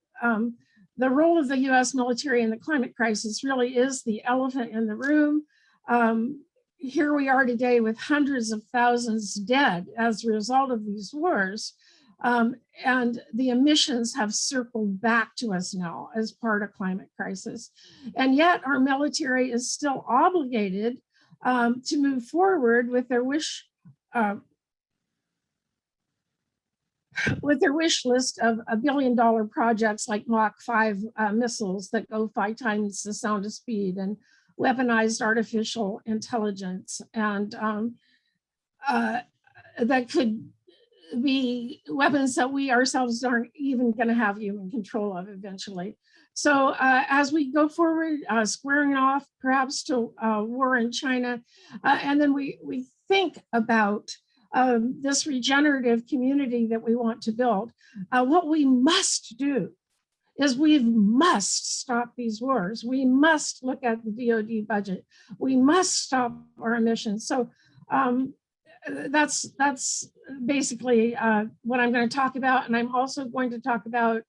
the role of the US military in the climate crisis really is the elephant in the room. Here we are today with hundreds of thousands dead as a result of these wars. And the emissions have circled back to us now as part of climate crisis. And yet our military is still obligated to move forward with their wish list of $1 billion projects like Mach 5 missiles that go 5 times the sound of speed, and weaponized artificial intelligence, and that could be weapons that we ourselves aren't even going to have human control of eventually. So as we go forward, squaring off perhaps to war in China, and then we think about this regenerative community that we want to build, what we must do is we must stop these wars. We must look at the DoD budget. We must stop our emissions. So that's basically what I'm going to talk about. And I'm also going to talk about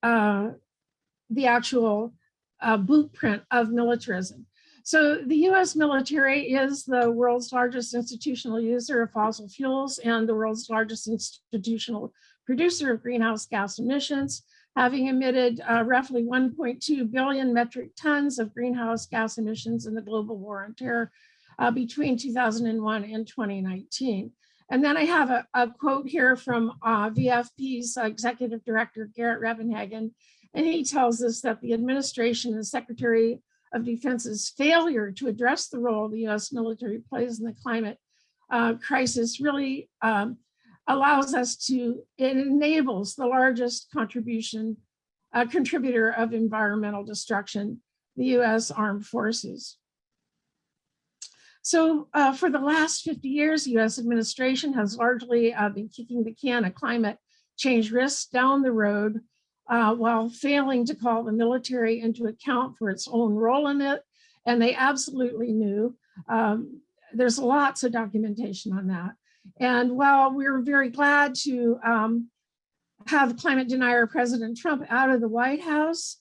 the actual blueprint of militarism. So the US military is the world's largest institutional user of fossil fuels and the world's largest institutional producer of greenhouse gas emissions, having emitted roughly 1.2 billion metric tons of greenhouse gas emissions in the global war on terror between 2001 and 2019. And then I have a quote here from VFP's executive director, Garrett Revenhagen, and he tells us that the administration and Secretary of Defense's failure to address the role the US military plays in the climate crisis really allows us to, it enables the largest contributor of environmental destruction, the US Armed Forces. So for the last 50 years, the US administration has largely been kicking the can of climate change risks down the road while failing to call the military into account for its own role in it. And they absolutely knew. There's lots of documentation on that. And while we're very glad to have climate denier President Trump out of the White House,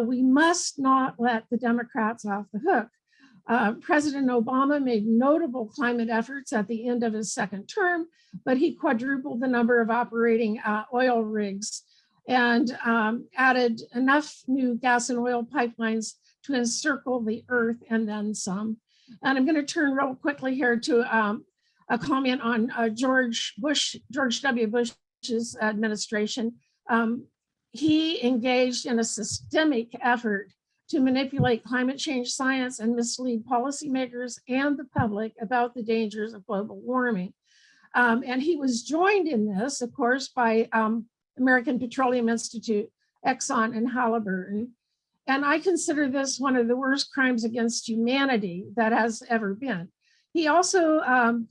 we must not let the Democrats off the hook. President Obama made notable climate efforts at the end of his second term, but he quadrupled the number of operating oil rigs and added enough new gas and oil pipelines to encircle the earth and then some. And I'm going to turn real quickly here to a comment on George W. Bush's administration. He engaged in a systemic effort to manipulate climate change science and mislead policymakers and the public about the dangers of global warming. And he was joined in this, of course, by American Petroleum Institute, Exxon, and Halliburton. And I consider this one of the worst crimes against humanity that has ever been. He also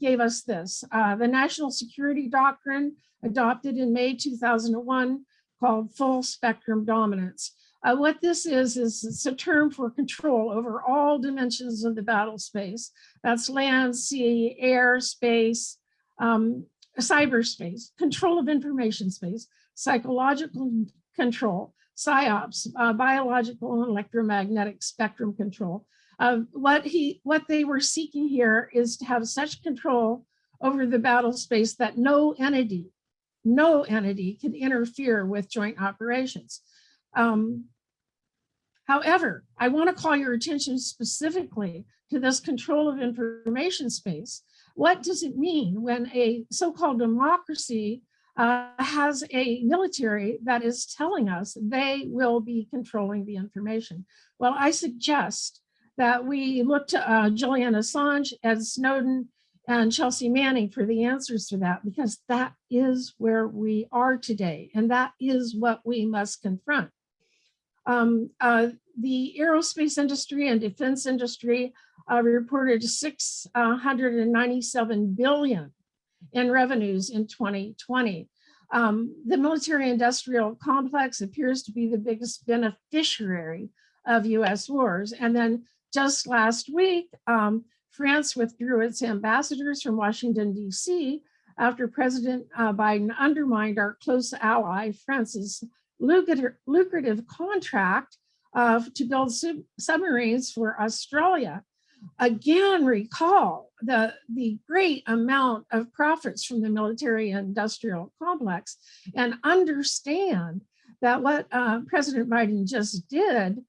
gave us this, the National Security Doctrine adopted in May 2001 called full spectrum dominance. What this is it's a term for control over all dimensions of the battle space. That's land, sea, air, space, cyberspace, control of information space, psychological control, psyops, biological and electromagnetic spectrum control. What they were seeking here is to have such control over the battle space that no entity could interfere with joint operations. However, I want to call your attention specifically to this control of information space. What does it mean when a so-called democracy has a military that is telling us they will be controlling the information? Well, I suggest that we look to Julian Assange, Ed Snowden, and Chelsea Manning for the answers to that, because that is where we are today, and that is what we must confront. The aerospace industry and defense industry reported 697 billion in revenues in 2020. The military industrial complex appears to be the biggest beneficiary of US wars. And then just last week, France withdrew its ambassadors from Washington, DC, after President Biden undermined our close ally, France's lucrative contract to build submarines for Australia. Again, recall the great amount of profits from the military industrial complex, and understand that what President Biden just did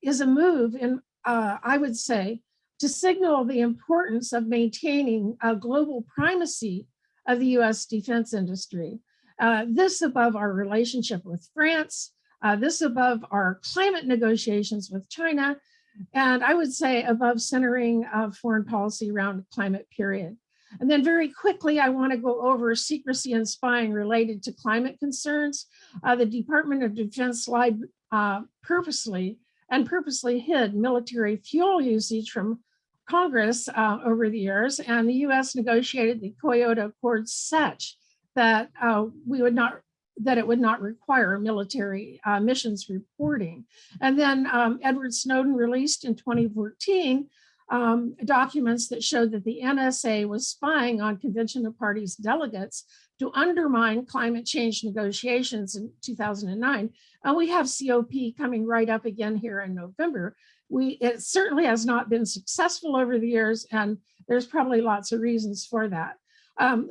is a move in, I would say, to signal the importance of maintaining a global primacy of the US defense industry. This above our relationship with France, this above our climate negotiations with China, and I would say above centering foreign policy around climate, period. And then very quickly, I want to go over secrecy and spying related to climate concerns. The Department of Defense lied purposely hid military fuel usage from Congress over the years, and the US negotiated the Kyoto Accord such that it would not require military missions reporting. And then Edward Snowden released in 2014 documents that showed that the NSA was spying on Convention of Parties delegates to undermine climate change negotiations in 2009. And we have COP coming right up again here in November. It certainly has not been successful over the years, and there's probably lots of reasons for that.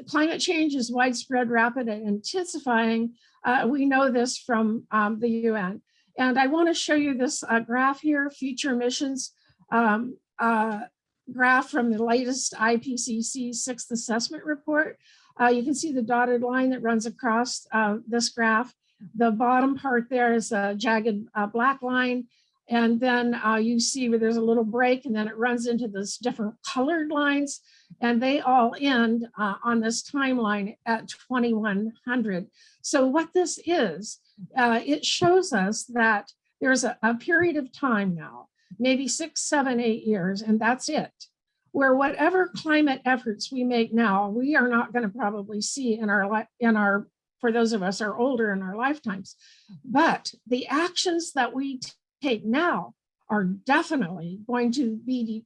Climate change is widespread, rapid, and intensifying. We know this from the UN. And I want to show you this graph here, future emissions graph from the latest IPCC sixth assessment report. You can see the dotted line that runs across this graph. The bottom part there is a jagged black line. And then you see where there's a little break, and then it runs into this different colored lines, and they all end on this timeline at 2100. So what this is, it shows us that there's a period of time now, maybe 6, 7, 8 years, and that's it, where whatever climate efforts we make now, we are not going to probably see in our, for those of us who are older, in our lifetimes. But the actions that we take now are definitely going to be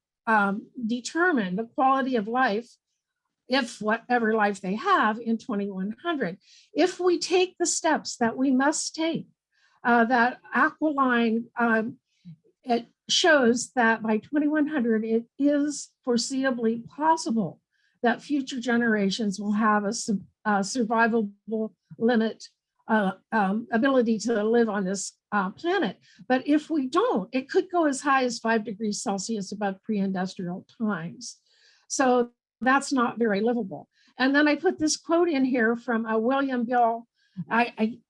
determine the quality of life, if whatever life they have, in 2100. If we take the steps that we must take, that Aquiline, it shows that by 2100, it is foreseeably possible that future generations will have a survivable limit ability to live on this planet. But if we don't, it could go as high as 5 degrees Celsius above pre-industrial times. So that's not very livable. And then I put this quote in here from William Bill Gasaki,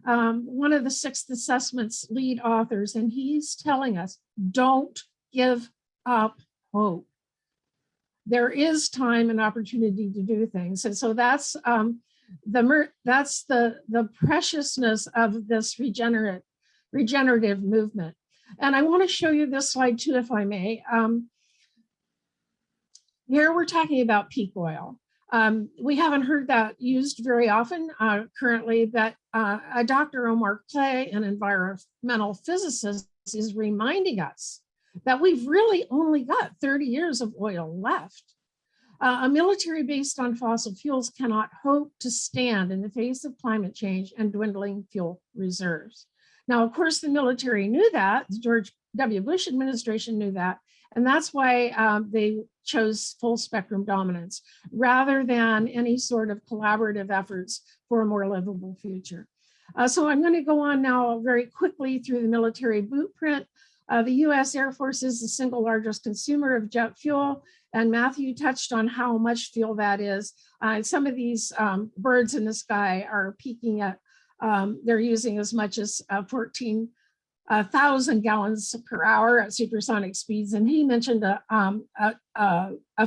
one of the sixth assessment's lead authors, and he's telling us, don't give up hope. There is time and opportunity to do things. And so that's the preciousness of this regenerative movement. And I want to show you this slide too, if I may. Here we're talking about peak oil. We haven't heard that used very often currently, but Dr. Omar Clay, an environmental physicist, is reminding us that we've really only got 30 years of oil left. A military based on fossil fuels cannot hope to stand in the face of climate change and dwindling fuel reserves. Now, of course, the military knew that. The George W. Bush administration knew that. And that's why they chose full spectrum dominance rather than any sort of collaborative efforts for a more livable future. So I'm going to go on now very quickly through the military blueprint. The US Air Force is the single largest consumer of jet fuel, and Matthew touched on how much fuel that is. Some of these birds in the sky are peaking at, they're using as much as 14,000 gallons per hour at supersonic speeds. And he mentioned a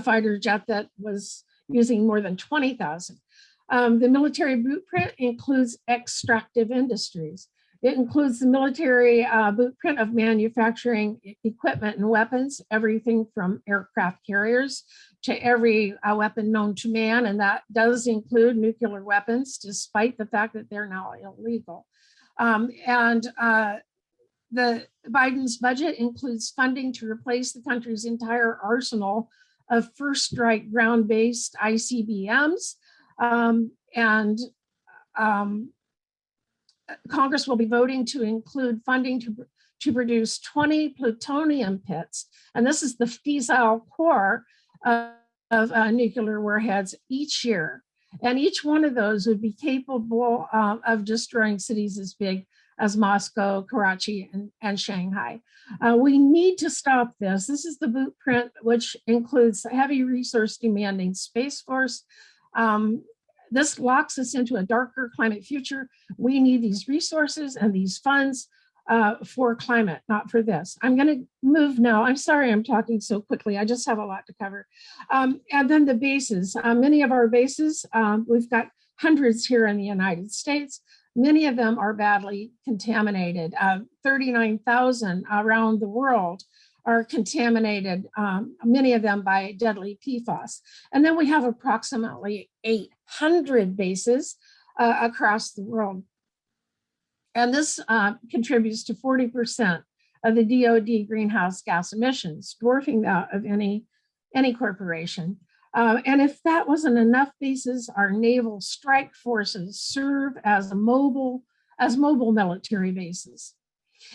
fighter jet that was using more than 20,000. The military blueprint includes extractive industries. It includes the military blueprint of manufacturing equipment and weapons, everything from aircraft carriers to every weapon known to man. And that does include nuclear weapons, despite the fact that they're now illegal. The Biden's budget includes funding to replace the country's entire arsenal of first strike ground-based ICBMs. Congress will be voting to include funding to produce 20 plutonium pits. And this is the fissile core of nuclear warheads each year. And each one of those would be capable of destroying cities as big as Moscow, Karachi, and Shanghai. We need to stop this. This is the blueprint, which includes heavy resource demanding Space Force. This locks us into a darker climate future. We need these resources and these funds for climate, not for this. I'm going to move now. I'm sorry I'm talking so quickly. I just have a lot to cover. And then the bases. Many of our bases, we've got hundreds here in the United States. Many of them are badly contaminated. 39,000 around the world are contaminated, many of them by deadly PFAS. And then we have approximately 800 bases across the world. And this contributes to 40% of the DoD greenhouse gas emissions, dwarfing that of any corporation. And if that wasn't enough bases, our naval strike forces serve as mobile military bases.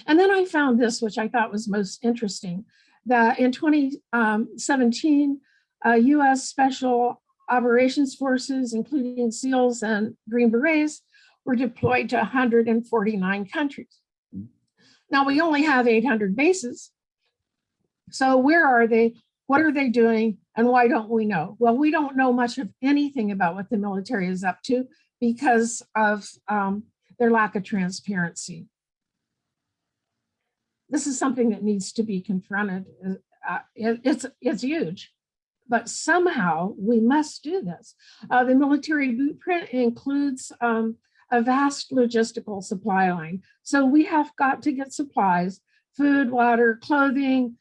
And then I found this, which I thought was most interesting, that in 2017, US Special Operations Forces, including SEALs and Green Berets, were deployed to 149 countries. Now we only have 800 bases. So where are they? What are they doing? And why don't we know? Well, we don't know much of anything about what the military is up to because of their lack of transparency. This is something that needs to be confronted. It's huge, but somehow we must do this. The military blueprint includes a vast logistical supply line. So we have got to get supplies, food, water, clothing,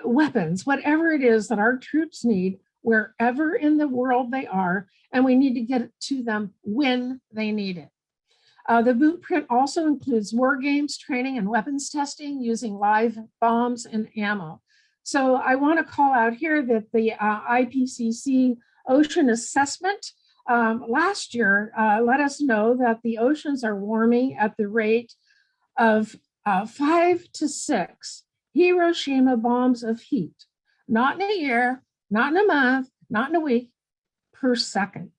weapons, whatever it is that our troops need, wherever in the world they are, and we need to get it to them when they need it. The blueprint also includes war games, training, and weapons testing using live bombs and ammo. So I want to call out here that the IPCC ocean assessment last year let us know that the oceans are warming at the rate of 5 to 6 Hiroshima bombs of heat, not in a year, not in a month, not in a week, per second.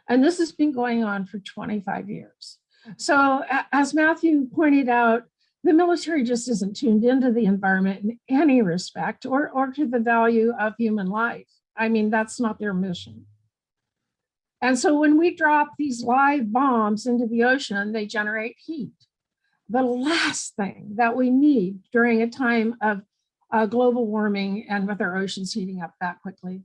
And this has been going on for 25 years. So as Matthew pointed out, the military just isn't tuned into the environment in any respect or to the value of human life. I mean, that's not their mission. And so when we drop these live bombs into the ocean, they generate heat. The last thing that we need during a time of global warming and with our oceans heating up that quickly.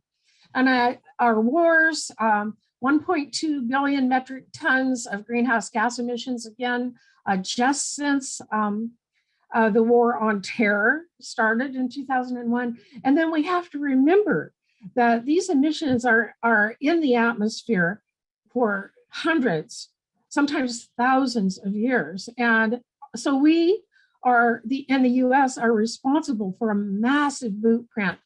And our wars, 1.2 billion metric tons of greenhouse gas emissions, again, just since the war on terror started in 2001. And then we have to remember that these emissions are in the atmosphere for hundreds, sometimes thousands of years. And so we are, in the US, are responsible for a massive blueprint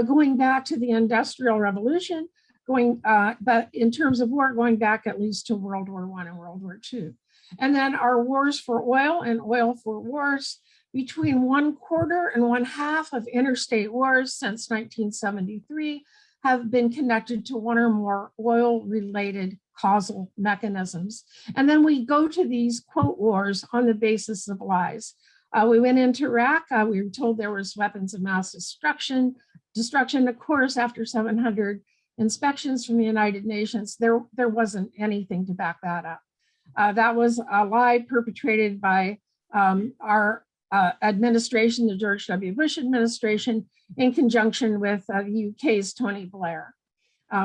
going back to the Industrial Revolution, but in terms of war, going back at least to World War I and World War II. And then our wars for oil and oil for wars, between 1/4 and 1/2 of interstate wars since 1973 have been connected to one or more oil-related causal mechanisms. And then we go to these quote wars on the basis of lies. We went into Iraq, we were told there was weapons of mass destruction. Of course, after 700 inspections from the United Nations, there wasn't anything to back that up. That was a lie perpetrated by our administration, the George W. Bush administration, in conjunction with the UK's Tony Blair,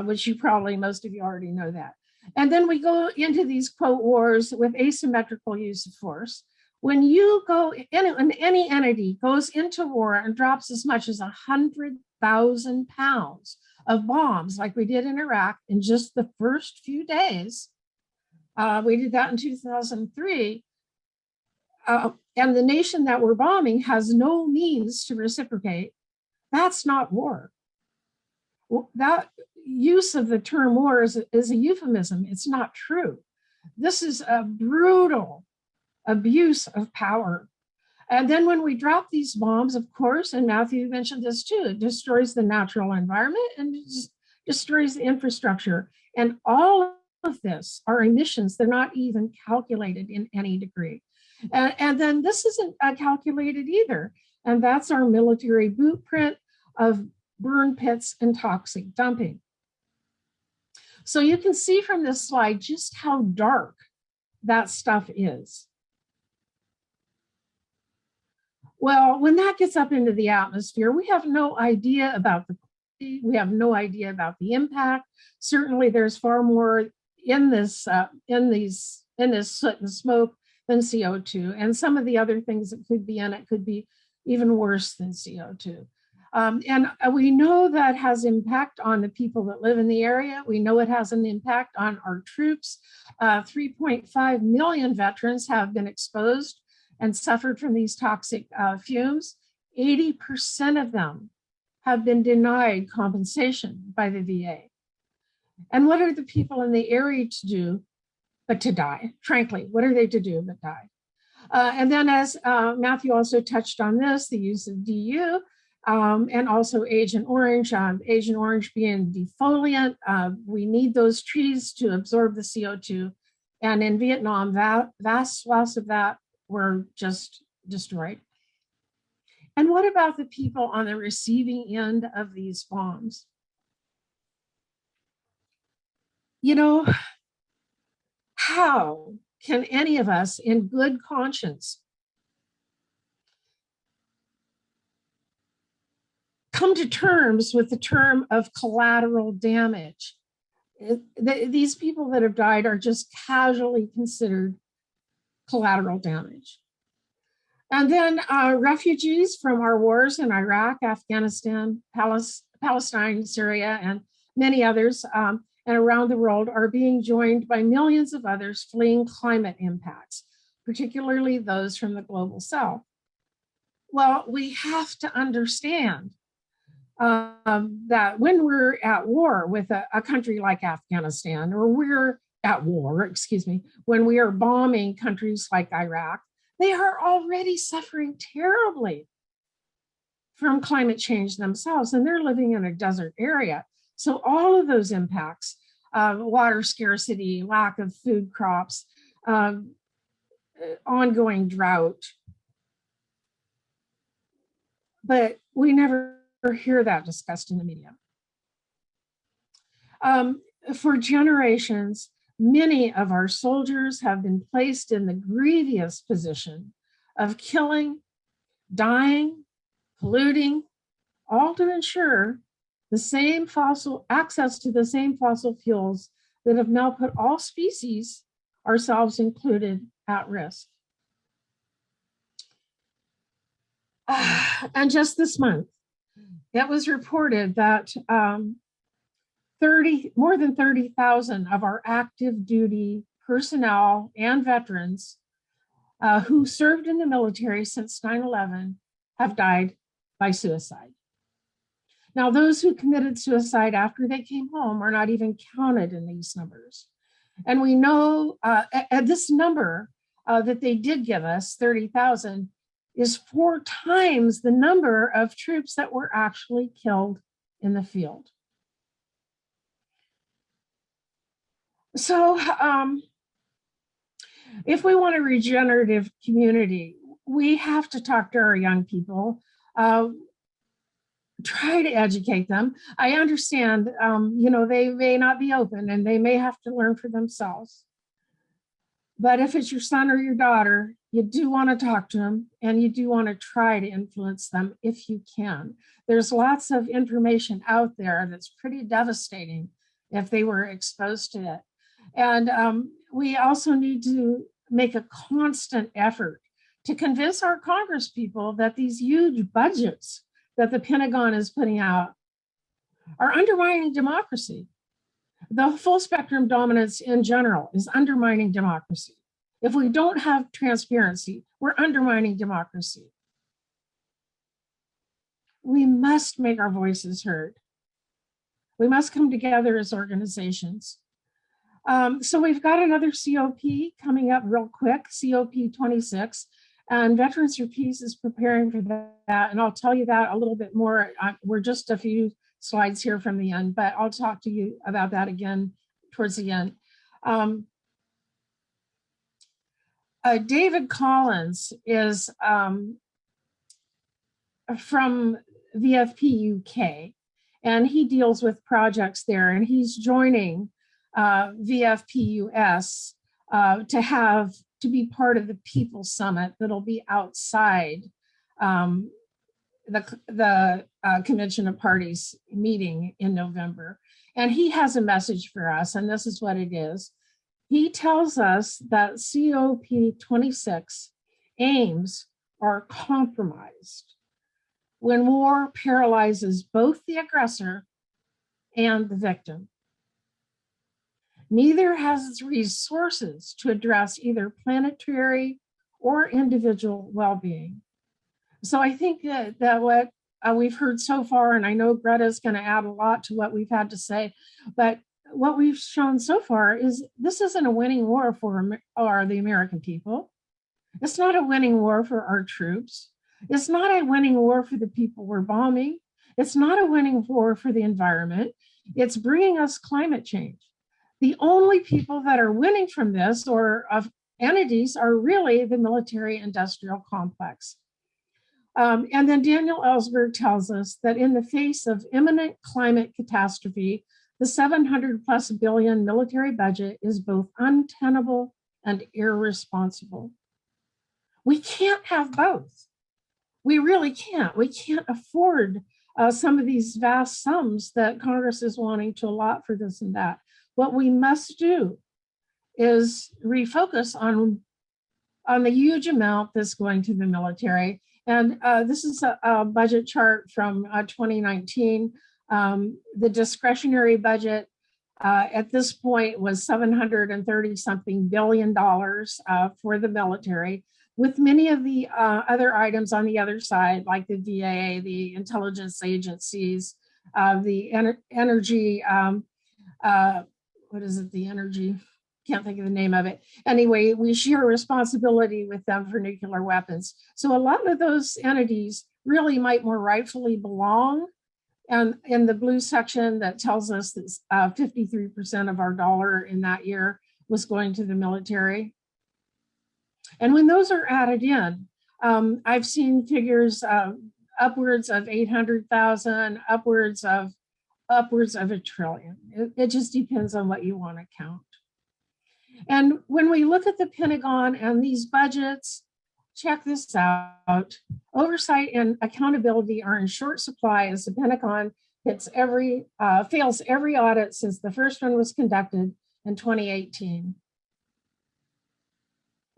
which most of you already know that. And then we go into these quote wars with asymmetrical use of force. When you go, any entity goes into war and drops as much as 100,000 pounds of bombs, like we did in Iraq in just the first few days, we did that in 2003, and the nation that we're bombing has no means to reciprocate, that's not war. That use of the term war is a euphemism. It's not true. This is a brutal abuse of power. And then when we drop these bombs, of course, and Matthew mentioned this too, it destroys the natural environment and destroys the infrastructure. And all of this are emissions. They're not even calculated in any degree. And then this isn't calculated either. And that's our military blueprint of burn pits and toxic dumping. So you can see from this slide just how dark that stuff is. Well, when that gets up into the atmosphere, we have no idea about the impact. Certainly, there's far more in this soot and smoke than CO2, and some of the other things that could be in it could be even worse than CO2. And we know that has impact on the people that live in the area. We know it has an impact on our troops. 3.5 million veterans have been exposed and suffered from these toxic fumes. 80% of them have been denied compensation by the VA. And what are the people in the area to do but to die? Frankly, what are they to do but die? And then as Matthew also touched on this, the use of DU and also Agent Orange being defoliant. We need those trees to absorb the CO2. And in Vietnam, vast swaths of that were just destroyed. And what about the people on the receiving end of these bombs? You know, how can any of us in good conscience come to terms with the term of collateral damage? These people that have died are just casually considered collateral damage. And then refugees from our wars in Iraq, Afghanistan, Palestine, Syria, and many others and around the world are being joined by millions of others fleeing climate impacts, particularly those from the global south. Well, we have to understand that when we're at war with a country like Afghanistan, or we're at war, when we are bombing countries like Iraq, they are already suffering terribly from climate change themselves, and they're living in a desert area. So all of those impacts, water scarcity, lack of food crops, ongoing drought, but we never hear that discussed in the media. For generations, many of our soldiers have been placed in the grievous position of killing, dying, polluting, all to ensure the same access to the same fossil fuels that have now put all species, ourselves included, at risk. And just this month, it was reported that more than 30,000 of our active duty personnel and veterans who served in the military since 9/11 have died by suicide. Now, those who committed suicide after they came home are not even counted in these numbers. And we know this number that they did give us, 30,000, is 4 times the number of troops that were actually killed in the field. So if we want a regenerative community, we have to talk to our young people, try to educate them. I understand, they may not be open and they may have to learn for themselves. But if it's your son or your daughter, you do want to talk to them and you do want to try to influence them if you can. There's lots of information out there that's pretty devastating if they were exposed to it. And we also need to make a constant effort to convince our Congress people that these huge budgets that the Pentagon is putting out are undermining democracy. The full spectrum dominance in general is undermining democracy. If we don't have transparency, we're undermining democracy. We must make our voices heard. We must come together as organizations. So we've got another COP coming up real quick, COP 26, and Veterans for Peace is preparing for that. And I'll tell you that a little bit more. We're just a few slides here from the end, but I'll talk to you about that again towards the end. David Collins is from VFP UK, and he deals with projects there, and he's joining VFP US to be part of the People Summit that'll be outside the Convention of Parties meeting in November. And he has a message for us, and this is what it is. He tells us that COP26 aims are compromised when war paralyzes both the aggressor and the victim. Neither has resources to address either planetary or individual well-being. So I think that what we've heard so far, and I know Greta's going to add a lot to what we've had to say, but what we've shown so far is this isn't a winning war for the American people. It's not a winning war for our troops. It's not a winning war for the people we're bombing. It's not a winning war for the environment. It's bringing us climate change. The only people that are winning from this, or of entities, are really the military-industrial complex. And then Daniel Ellsberg tells us that in the face of imminent climate catastrophe, the 700+ billion military budget is both untenable and irresponsible. We can't have both. We really can't. We can't afford some of these vast sums that Congress is wanting to allot for this and that. What we must do is refocus on the huge amount that's going to the military. And this is a budget chart from 2019. The discretionary budget at this point was $730-something billion for the military, with many of the other items on the other side, like the VA, the intelligence agencies, the energy, what is it, the energy, can't think of the name of it. Anyway, we share responsibility with them for nuclear weapons. So a lot of those entities really might more rightfully belong. And in the blue section that tells us that 53% of our dollar in that year was going to the military. And when those are added in, I've seen figures upwards of 800,000, upwards of $1 trillion. It just depends on what you want to count. And when we look at the Pentagon and these budgets, check this out. Oversight and accountability are in short supply as the Pentagon fails every audit since the first one was conducted in 2018.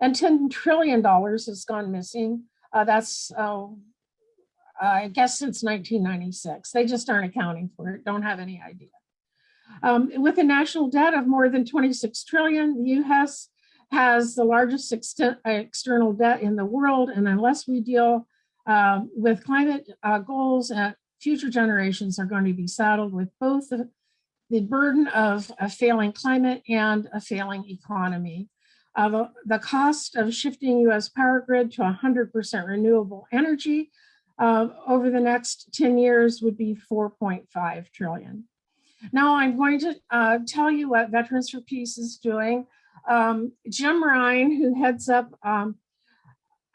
And $10 trillion has gone missing. That's, I guess, since 1996. They just aren't accounting for it, don't have any idea. With a national debt of more than 26 trillion, the US has the largest external debt in the world. And unless we deal with climate goals, future generations are going to be saddled with both the burden of a failing climate and a failing economy. The cost of shifting US power grid to 100% renewable energy over the next 10 years would be 4.5 trillion. Now I'm going to tell you what Veterans for Peace is doing. Jim Ryan, who heads up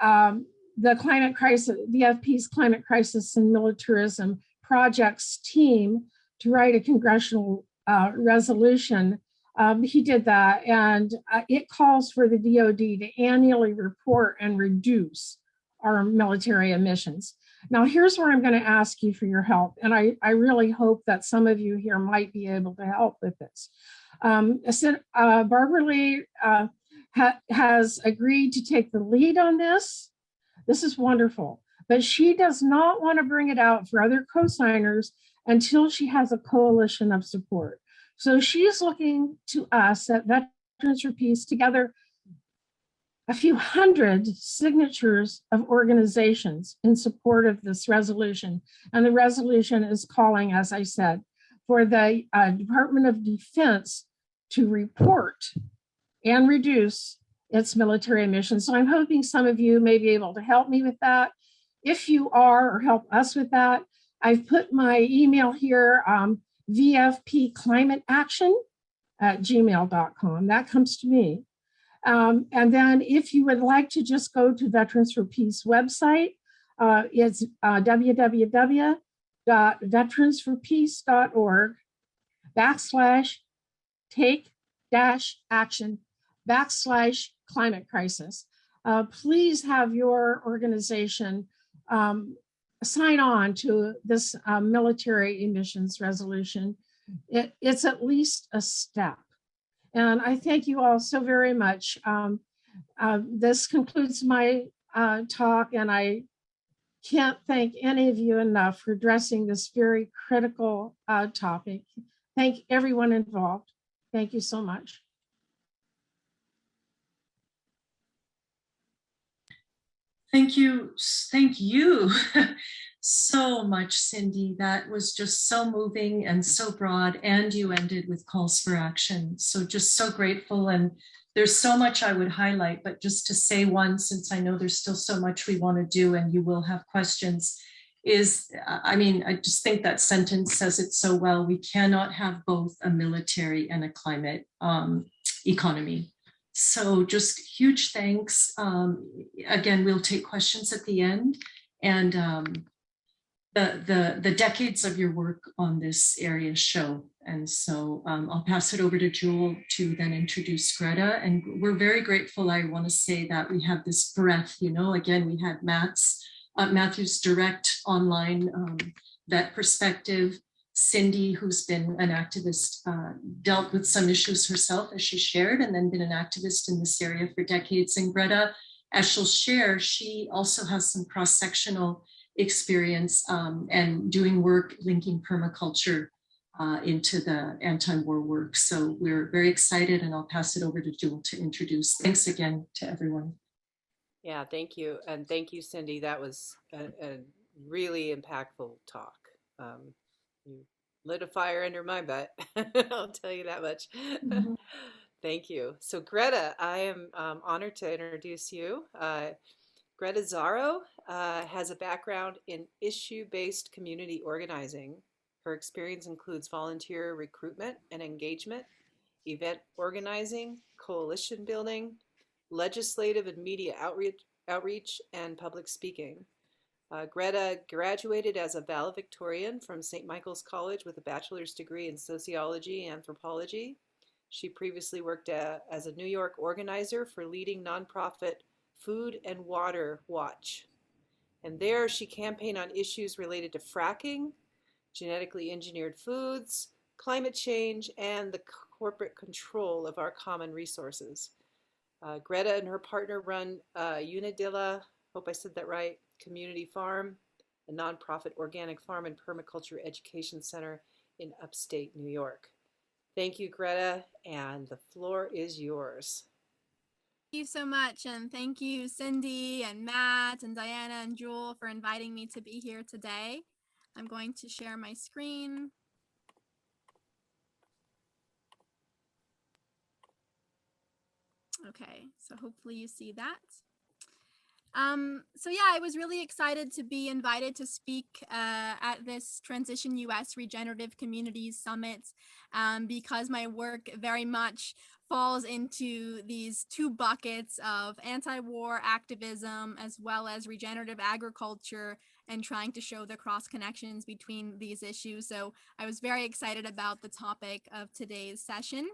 the climate crisis, VFP's climate crisis and militarism projects team to write a congressional resolution. He did that, and it calls for the DoD to annually report and reduce our military emissions. Now, here's where I'm going to ask you for your help, and I really hope that some of you here might be able to help with this. Barbara Lee has agreed to take the lead on this. This is wonderful, but she does not want to bring it out for other co-signers until she has a coalition of support. So she's looking to us at Veterans for Peace to gather a few hundred signatures of organizations in support of this resolution. And the resolution is calling, as I said, for the Department of Defense to report and reduce its military emissions. So I'm hoping some of you may be able to help me with that. If you are, or help us with that, I've put my email here, vfpclimateaction@gmail.com. That comes to me. And then if you would like to just go to Veterans for Peace website, it's www.veteransforpeace.org/take-action/climate crisis. Please have your organization sign on to this military emissions resolution. It's at least a step. And I thank you all so very much. This concludes my talk, and I can't thank any of you enough for addressing this very critical topic. Thank everyone involved. Thank you so much. Thank you so much, Cindy. That was just so moving and so broad, and you ended with calls for action. So just so grateful, and there's so much I would highlight, but just to say one, since I know there's still so much we want to do and you will have questions, is, I mean, I just think that sentence says it so well. We cannot have both a military and a climate economy. So just huge thanks. Again, we'll take questions at the end, and the decades of your work on this area show. And so I'll pass it over to Jewel to then introduce Greta. And we're very grateful. I want to say that we have this breadth, you know, again, we had Matthew's direct online vet perspective. Cindy, who's been an activist, dealt with some issues herself, as she shared, and then been an activist in this area for decades. And Greta, as she'll share, she also has some cross-sectional experience and doing work linking permaculture into the anti-war work. So we're very excited, and I'll pass it over to Jewel to introduce. Thanks again to everyone. Yeah, thank you. And thank you, Cindy. That was a really impactful talk. You lit a fire under my butt. I'll tell you that much. Mhm. Thank you. So Greta, I am honored to introduce you. Greta Zaro has a background in issue-based community organizing. Her experience includes volunteer recruitment and engagement, event organizing, coalition building, legislative and media outreach, and public speaking. Greta graduated as a valedictorian from St. Michael's College with a bachelor's degree in sociology and anthropology. She previously worked as a New York organizer for leading nonprofit Food and Water Watch. And there she campaigned on issues related to fracking, genetically engineered foods, climate change, and the corporate control of our common resources. Greta and her partner run Unadilla, hope I said that right, Community Farm, a nonprofit organic farm and permaculture education center in upstate New York. Thank you, Greta, and the floor is yours. Thank you so much, and thank you, Cindy and Matt and Diana and Jewel, for inviting me to be here today. I'm going to share my screen. Okay, so hopefully you see that. So yeah, I was really excited to be invited to speak at this Transition US Regenerative Communities Summit because my work very much falls into these two buckets of anti-war activism as well as regenerative agriculture, and trying to show the cross connections between these issues. So I was very excited about the topic of today's session.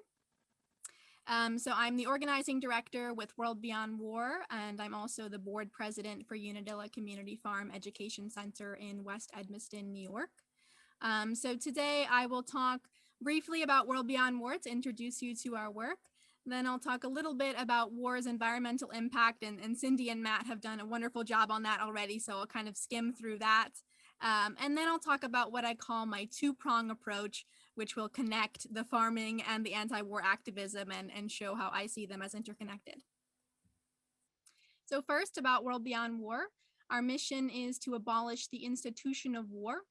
So I'm the organizing director with World Beyond War, and I'm also the board president for Unadilla Community Farm Education Center in West Edmiston, New York. So today I will talk briefly about World Beyond War to introduce you to our work. Then I'll talk a little bit about war's environmental impact, and Cindy and Matt have done a wonderful job on that already, so I'll kind of skim through that. And then I'll talk about what I call my two-prong approach, which will connect the farming and the anti-war activism and show how I see them as interconnected. So first, about World Beyond War, our mission is to abolish the institution of war.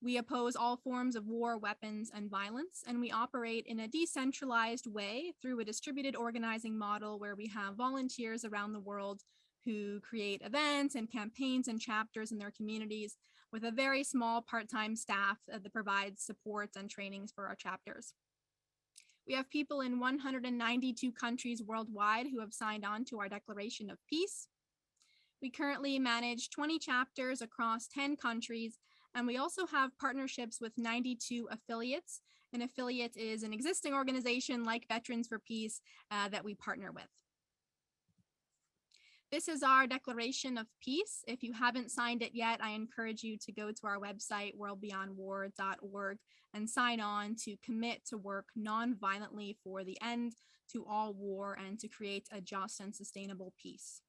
We oppose all forms of war, weapons, and violence, and we operate in a decentralized way through a distributed organizing model where we have volunteers around the world who create events and campaigns and chapters in their communities with a very small part-time staff that provides supports and trainings for our chapters. We have people in 192 countries worldwide who have signed on to our Declaration of Peace. We currently manage 20 chapters across 10 countries, and we also have partnerships with 92 affiliates. An affiliate is an existing organization like Veterans for Peace that we partner with. This is our Declaration of Peace. If you haven't signed it yet, I encourage you to go to our website, worldbeyondwar.org, and sign on to commit to work non-violently for the end to all war and to create a just and sustainable peace.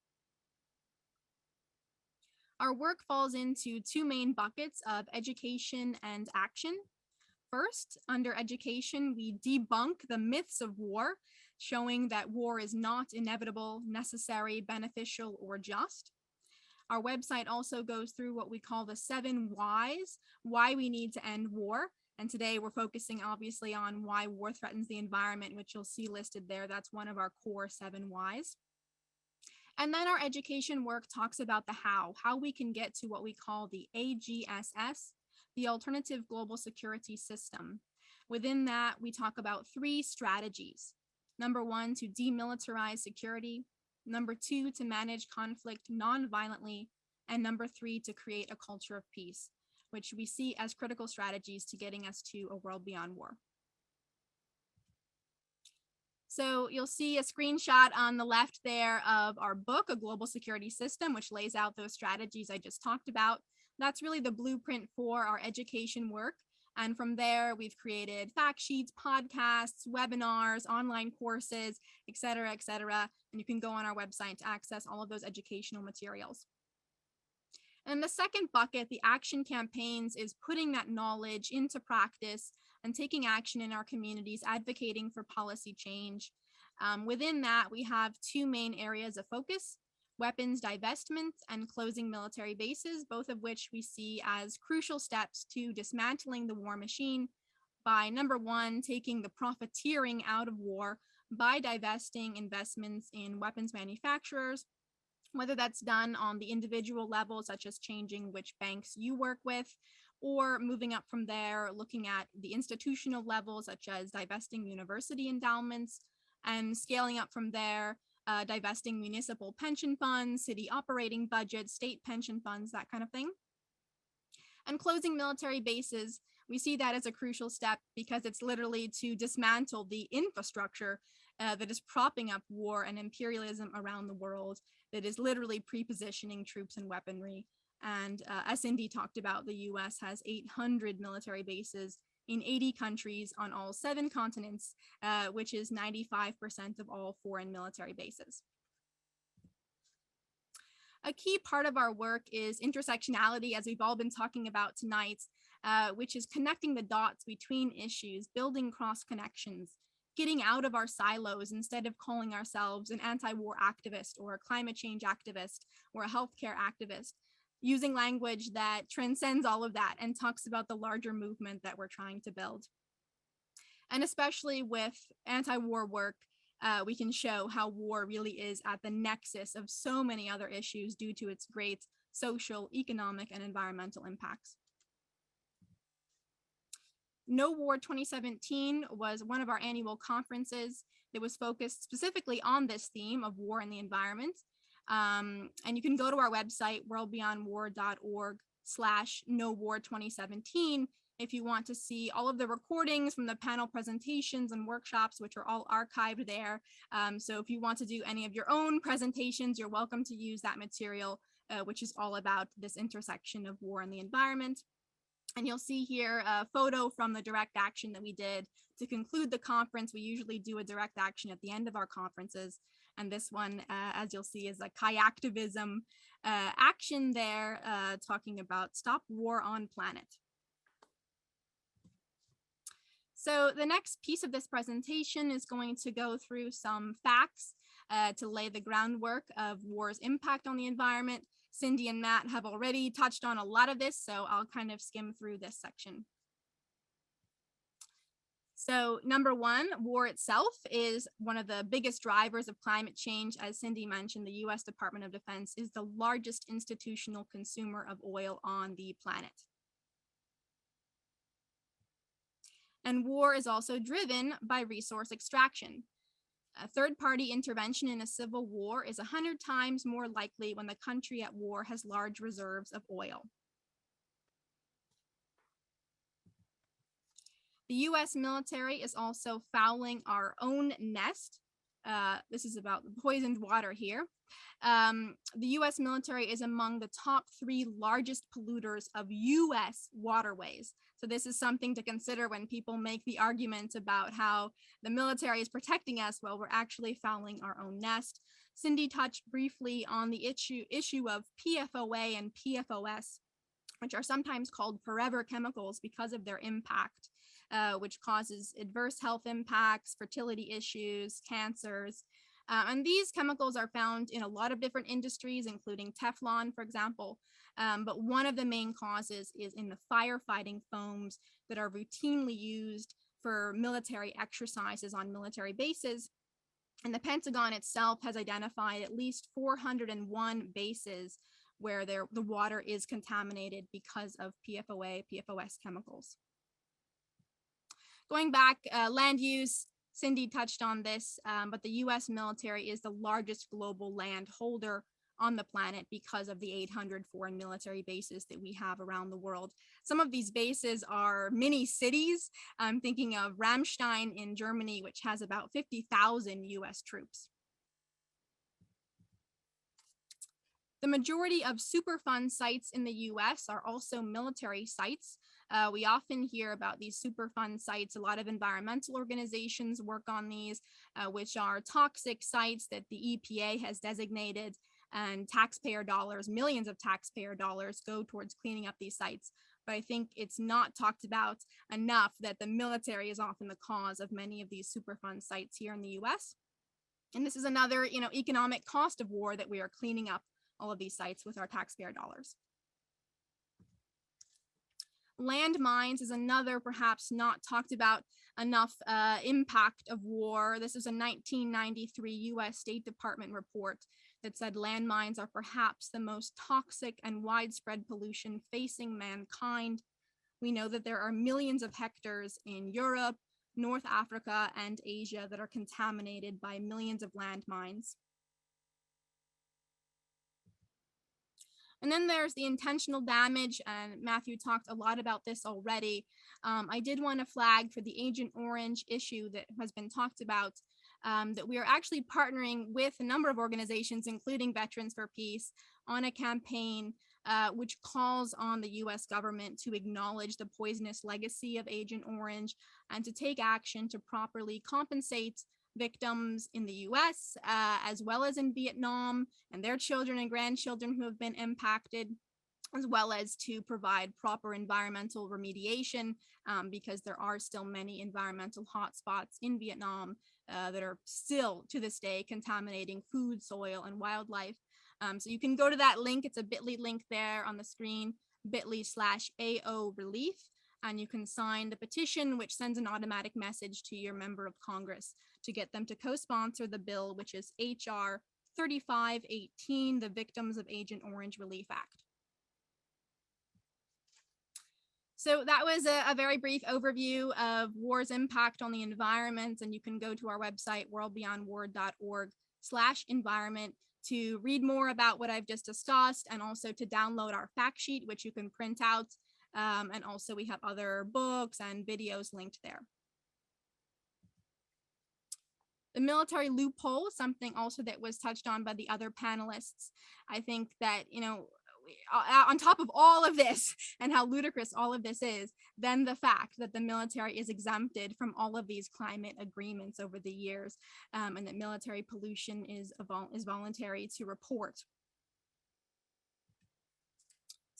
Our work falls into two main buckets of education and action. First, under education, we debunk the myths of war, showing that war is not inevitable, necessary, beneficial, or just. Our website also goes through what we call the 7 whys, why we need to end war. And today we're focusing obviously on why war threatens the environment, which you'll see listed there. That's one of our core 7 whys. And then our education work talks about the how we can get to what we call the AGSS, the Alternative Global Security System. Within that, we talk about 3 strategies. Number 1, to demilitarize security. Number 2, to manage conflict non-violently. And number 3, to create a culture of peace, which we see as critical strategies to getting us to a world beyond war. So you'll see a screenshot on the left there of our book, A Global Security System, which lays out those strategies I just talked about. That's really the blueprint for our education work. And from there, we've created fact sheets, podcasts, webinars, online courses, et cetera, et cetera. And you can go on our website to access all of those educational materials. And the second bucket, the action campaigns, is putting that knowledge into practice and taking action in our communities, advocating for policy change. Within that, we have 2 main areas of focus: weapons divestment and closing military bases, both of which we see as crucial steps to dismantling the war machine by, number 1, taking the profiteering out of war by divesting investments in weapons manufacturers, whether that's done on the individual level, such as changing which banks you work with, or moving up from there, looking at the institutional level, such as divesting university endowments, and scaling up from there, divesting municipal pension funds, city operating budgets, state pension funds, that kind of thing. And closing military bases, we see that as a crucial step because it's literally to dismantle the infrastructure that is propping up war and imperialism around the world, that is literally pre-positioning troops and weaponry. And as Cindy talked about, the US has 800 military bases in 80 countries on all 7 continents, which is 95% of all foreign military bases. A key part of our work is intersectionality, as we've all been talking about tonight, which is connecting the dots between issues, building cross connections, getting out of our silos instead of calling ourselves an anti-war activist or a climate change activist or a healthcare activist, using language that transcends all of that and talks about the larger movement that we're trying to build. And especially with anti-war work, we can show how war really is at the nexus of so many other issues due to its great social, economic, and environmental impacts. No War 2017 was one of our annual conferences that was focused specifically on this theme of war and the environment. And you can go to our website, worldbeyondwar.org/NoWar2017, if you want to see all of the recordings from the panel presentations and workshops, which are all archived there. So if you want to do any of your own presentations, you're welcome to use that material, which is all about this intersection of war and the environment. And you'll see here a photo from the direct action that we did to conclude the conference. We usually do a direct action at the end of our conferences. And this one, as you'll see, is a kayaktivism action there, talking about stop war on planet. So the next piece of this presentation is going to go through some facts to lay the groundwork of war's impact on the environment, Cindy and Matt have already touched on a lot of this, so I'll kind of skim through this section. So number one, war itself is one of the biggest drivers of climate change. As Cindy mentioned, the US Department of Defense is the largest institutional consumer of oil on the planet. And war is also driven by resource extraction. A third-party intervention in a civil war is 100 times more likely when the country at war has large reserves of oil. The US military is also fouling our own nest. This is about the poisoned water here. The US military is among the top 3 largest polluters of US waterways. So this is something to consider when people make the argument about how the military is protecting us while we're actually fouling our own nest. Cindy touched briefly on the issue of PFOA and PFOS, which are sometimes called forever chemicals because of their impact, which causes adverse health impacts, fertility issues, cancers. And these chemicals are found in a lot of different industries, including Teflon, for example. But one of the main causes is in the firefighting foams that are routinely used for military exercises on military bases. And the Pentagon itself has identified at least 401 bases where the water is contaminated because of PFOA, PFOS chemicals. Going back, land use, Cindy touched on this, but the US military is the largest global land holder on the planet because of the 800 foreign military bases that we have around the world. Some of these bases are mini cities. I'm thinking of Ramstein in Germany, which has about 50,000 US troops. The majority of Superfund sites in the US are also military sites. We often hear about these Superfund sites. A lot of environmental organizations work on these, which are toxic sites that the EPA has designated, and taxpayer dollars, millions of taxpayer dollars, go towards cleaning up these sites. But I think it's not talked about enough that the military is often the cause of many of these Superfund sites here in the US. And this is another, economic cost of war, that we are cleaning up all of these sites with our taxpayer dollars. Landmines is another perhaps not talked about enough impact of war. This is a 1993 US State Department report that said landmines are perhaps the most toxic and widespread pollution facing mankind. We know that there are millions of hectares in Europe, North Africa, and Asia that are contaminated by millions of landmines. And then there's the intentional damage, and Matthew talked a lot about this already. I did want to flag for the Agent Orange issue that has been talked about, that we are actually partnering with a number of organizations, including Veterans for Peace, on a campaign which calls on the US government to acknowledge the poisonous legacy of Agent Orange and to take action to properly compensate victims in the US, as well as in Vietnam, and their children and grandchildren who have been impacted, as well as to provide proper environmental remediation, because there are still many environmental hotspots in Vietnam that are still to this day contaminating food, soil, and wildlife. So you can go to that link. It's a bit.ly link there on the screen, bit.ly/AO relief. And you can sign the petition, which sends an automatic message to your member of Congress to get them to co-sponsor the bill, which is HR 3518, the Victims of Agent Orange Relief Act. So that was a very brief overview of war's impact on the environment, and you can go to our website, worldbeyondwar.org/environment, to read more about what I've just discussed, and also to download our fact sheet, which you can print out. And also we have other books and videos linked there. The military loophole, something also that was touched on by the other panelists. I think that, on top of all of this and how ludicrous all of this is, then the fact that the military is exempted from all of these climate agreements over the years, and that military pollution is voluntary to report.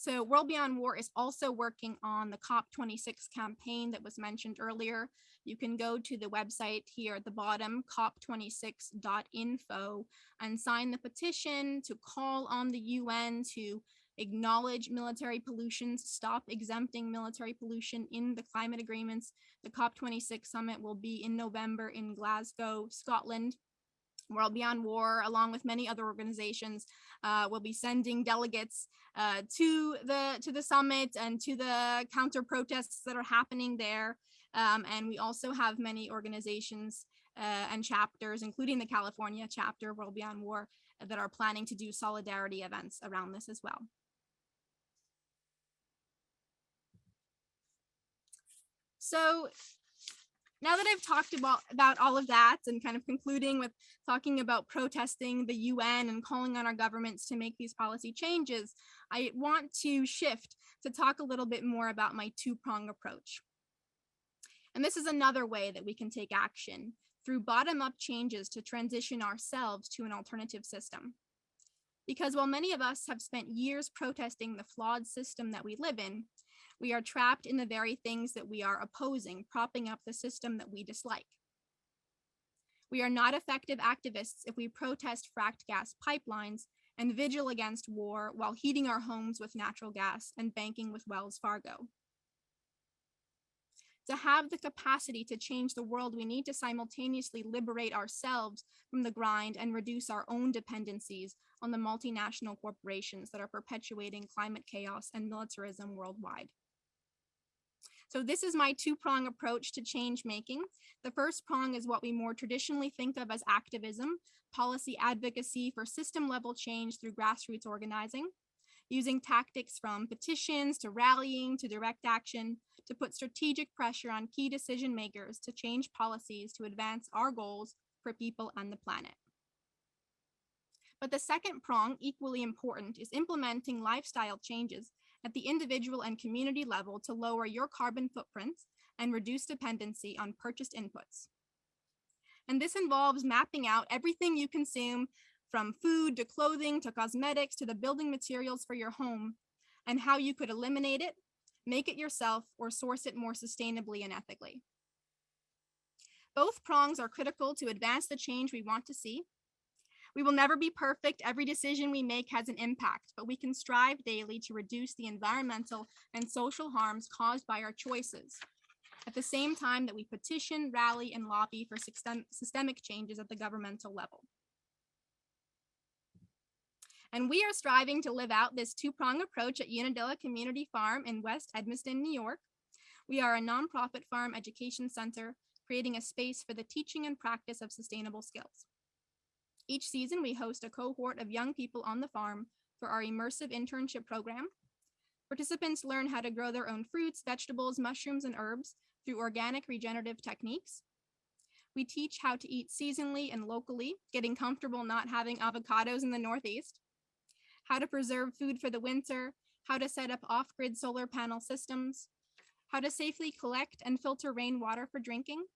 So World Beyond War is also working on the COP26 campaign that was mentioned earlier. You can go to the website here at the bottom, cop26.info, and sign the petition to call on the UN to acknowledge military pollution, stop exempting military pollution in the climate agreements. The COP26 summit will be in November in Glasgow, Scotland. World Beyond War, along with many other organizations, will be sending delegates to the summit and to the counter protests that are happening there. And we also have many organizations and chapters, including the California chapter of World Beyond War, that are planning to do solidarity events around this as well. So now that I've talked about all of that and kind of concluding with talking about protesting the UN and calling on our governments to make these policy changes, I want to shift to talk a little bit more about my two-prong approach. And this is another way that we can take action through bottom-up changes to transition ourselves to an alternative system. Because while many of us have spent years protesting the flawed system that we live in, we are trapped in the very things that we are opposing, propping up the system that we dislike. We are not effective activists if we protest fracked gas pipelines and vigil against war while heating our homes with natural gas and banking with Wells Fargo. To have the capacity to change the world, we need to simultaneously liberate ourselves from the grind and reduce our own dependencies on the multinational corporations that are perpetuating climate chaos and militarism worldwide. So this is my two-prong approach to change making. The first prong is what we more traditionally think of as activism, policy advocacy for system-level change through grassroots organizing, using tactics from petitions to rallying to direct action to put strategic pressure on key decision makers to change policies to advance our goals for people and the planet. But the second prong, equally important, is implementing lifestyle changes at the individual and community level to lower your carbon footprints and reduce dependency on purchased inputs. And this involves mapping out everything you consume, from food to clothing to cosmetics to the building materials for your home, and how you could eliminate it, make it yourself, or source it more sustainably and ethically. Both prongs are critical to advance the change we want to see. We will never be perfect. Every decision we make has an impact, but we can strive daily to reduce the environmental and social harms caused by our choices, at the same time that we petition, rally, and lobby for systemic changes at the governmental level. And we are striving to live out this two-prong approach at Unadilla Community Farm in West Edmiston, New York. We are a nonprofit farm education center, creating a space for the teaching and practice of sustainable skills. Each season, we host a cohort of young people on the farm for our immersive internship program. Participants learn how to grow their own fruits, vegetables, mushrooms, and herbs through organic regenerative techniques. We teach how to eat seasonally and locally, getting comfortable not having avocados in the Northeast, how to preserve food for the winter, how to set up off-grid solar panel systems, how to safely collect and filter rainwater for drinking,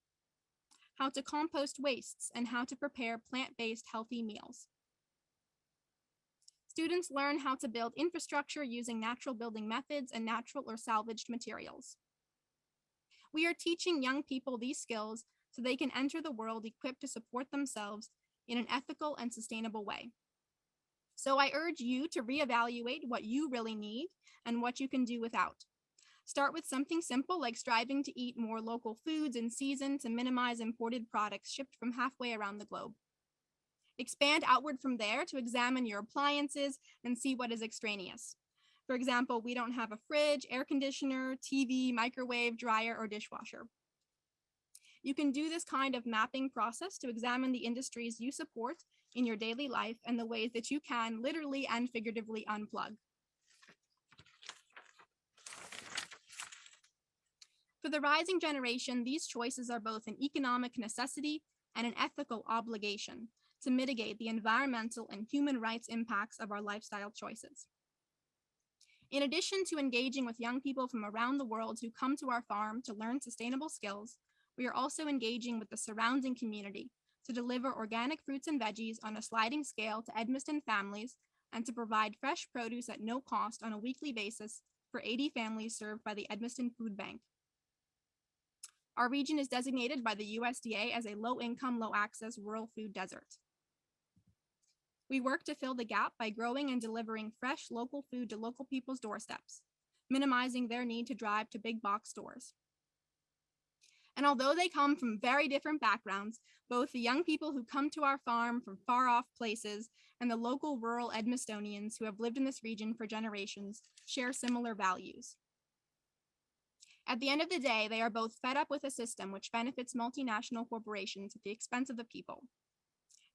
how to compost wastes, and how to prepare plant-based healthy meals. Students learn how to build infrastructure using natural building methods and natural or salvaged materials. We are teaching young people these skills so they can enter the world equipped to support themselves in an ethical and sustainable way. So I urge you to reevaluate what you really need and what you can do without. Start with something simple like striving to eat more local foods in season to minimize imported products shipped from halfway around the globe. Expand outward from there to examine your appliances and see what is extraneous. For example, we don't have a fridge, air conditioner, TV, microwave, dryer, or dishwasher. You can do this kind of mapping process to examine the industries you support in your daily life and the ways that you can literally and figuratively unplug. For the rising generation, these choices are both an economic necessity and an ethical obligation to mitigate the environmental and human rights impacts of our lifestyle choices. In addition to engaging with young people from around the world who come to our farm to learn sustainable skills, we are also engaging with the surrounding community to deliver organic fruits and veggies on a sliding scale to Edmiston families and to provide fresh produce at no cost on a weekly basis for 80 families served by the Edmiston Food Bank. Our region is designated by the USDA as a low-income, low-access rural food desert. We work to fill the gap by growing and delivering fresh local food to local people's doorsteps, minimizing their need to drive to big box stores. And although they come from very different backgrounds, both the young people who come to our farm from far off places and the local rural Edmistonians who have lived in this region for generations share similar values. At the end of the day, they are both fed up with a system which benefits multinational corporations at the expense of the people.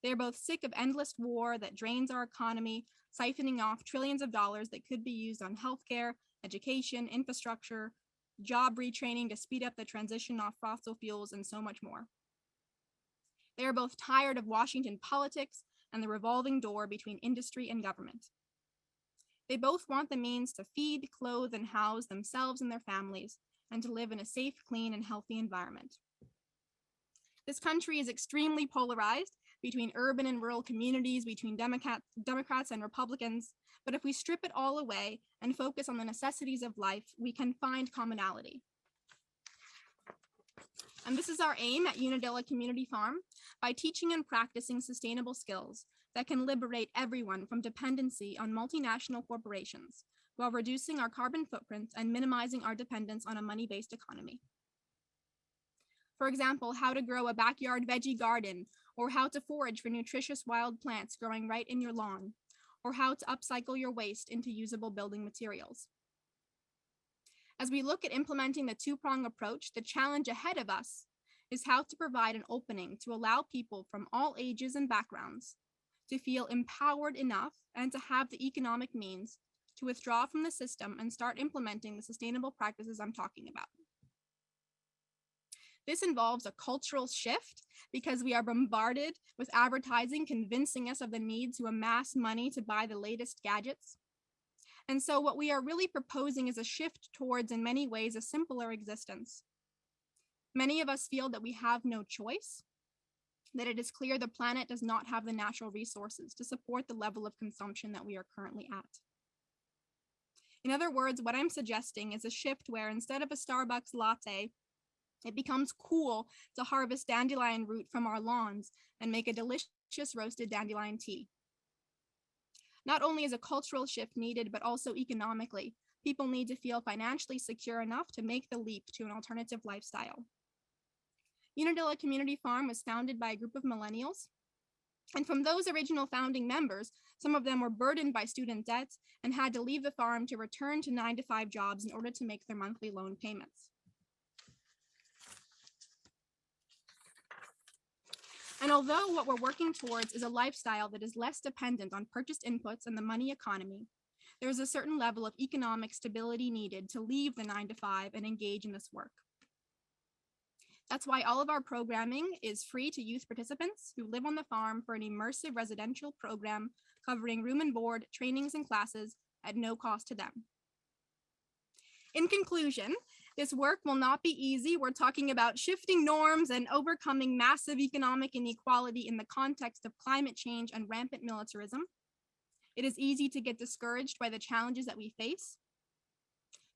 They are both sick of endless war that drains our economy, siphoning off trillions of dollars that could be used on healthcare, education, infrastructure, job retraining to speed up the transition off fossil fuels, and so much more. They are both tired of Washington politics and the revolving door between industry and government. They both want the means to feed, clothe, and house themselves and their families, and to live in a safe, clean, and healthy environment. This country is extremely polarized between urban and rural communities, between Democrats and Republicans, but if we strip it all away and focus on the necessities of life, we can find commonality. And this is our aim at Unadilla Community Farm, by teaching and practicing sustainable skills that can liberate everyone from dependency on multinational corporations, while reducing our carbon footprint and minimizing our dependence on a money-based economy. For example, how to grow a backyard veggie garden, or how to forage for nutritious wild plants growing right in your lawn, or how to upcycle your waste into usable building materials. As we look at implementing the two-prong approach, the challenge ahead of us is how to provide an opening to allow people from all ages and backgrounds to feel empowered enough and to have the economic means to withdraw from the system and start implementing the sustainable practices I'm talking about. This involves a cultural shift because we are bombarded with advertising convincing us of the need to amass money to buy the latest gadgets. And so what we are really proposing is a shift towards, in many ways, a simpler existence. Many of us feel that we have no choice, that it is clear the planet does not have the natural resources to support the level of consumption that we are currently at. In other words, what I'm suggesting is a shift where instead of a Starbucks latte, it becomes cool to harvest dandelion root from our lawns and make a delicious roasted dandelion tea. Not only is a cultural shift needed, but also economically, people need to feel financially secure enough to make the leap to an alternative lifestyle. Unadilla Community Farm was founded by a group of millennials. And from those original founding members, some of them were burdened by student debt and had to leave the farm to return to 9-to-5 jobs in order to make their monthly loan payments. And although what we're working towards is a lifestyle that is less dependent on purchased inputs and the money economy, there is a certain level of economic stability needed to leave the 9-to-5 and engage in this work. That's why all of our programming is free to youth participants who live on the farm for an immersive residential program covering room and board, trainings, and classes at no cost to them. In conclusion, this work will not be easy. We're talking about shifting norms and overcoming massive economic inequality in the context of climate change and rampant militarism. It is easy to get discouraged by the challenges that we face.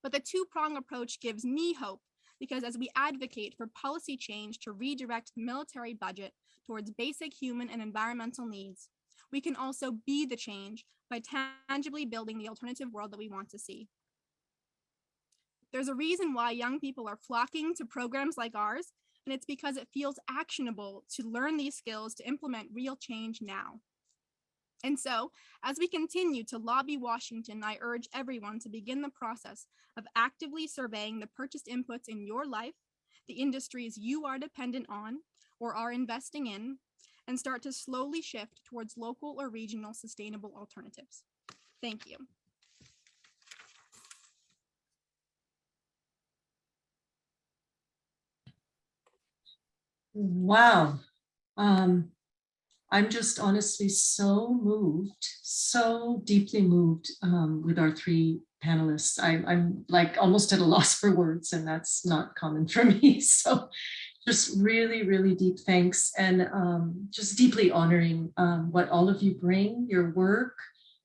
But the two-prong approach gives me hope, because as we advocate for policy change to redirect the military budget towards basic human and environmental needs, we can also be the change by tangibly building the alternative world that we want to see. There's a reason why young people are flocking to programs like ours, and it's because it feels actionable to learn these skills to implement real change now. And so, as we continue to lobby Washington, I urge everyone to begin the process of actively surveying the purchased inputs in your life, the industries you are dependent on or are investing in, and start to slowly shift towards local or regional sustainable alternatives. Thank you. Wow. I'm just honestly so moved, so deeply moved with our three panelists. I'm like almost at a loss for words, and that's not common for me. So just really, really deep thanks, and just deeply honoring what all of you bring, your work,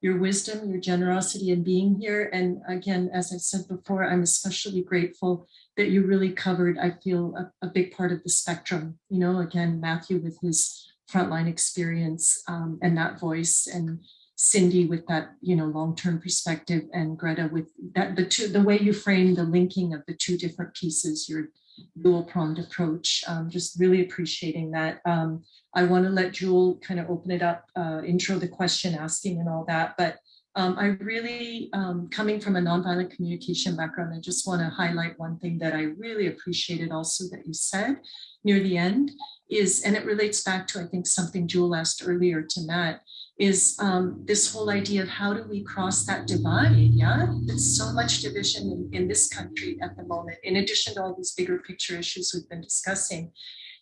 your wisdom, your generosity in being here. And again, as I said before, I'm especially grateful that you really covered, I feel, a big part of the spectrum. You know, again, Matthew with his frontline experience and that voice, and Cindy with that, you know, long-term perspective, and Greta with that, the way you frame the linking of the two different pieces, your dual-pronged approach. Just really appreciating that. I want to let Jewel kind of open it up, intro the question asking and all that, but I really, coming from a nonviolent communication background, I just want to highlight one thing that I really appreciated also that you said near the end is, and it relates back to, I think, something Jewel asked earlier to Matt, is this whole idea of how do we cross that divide, yeah? There's so much division in this country at the moment, in addition to all these bigger picture issues we've been discussing.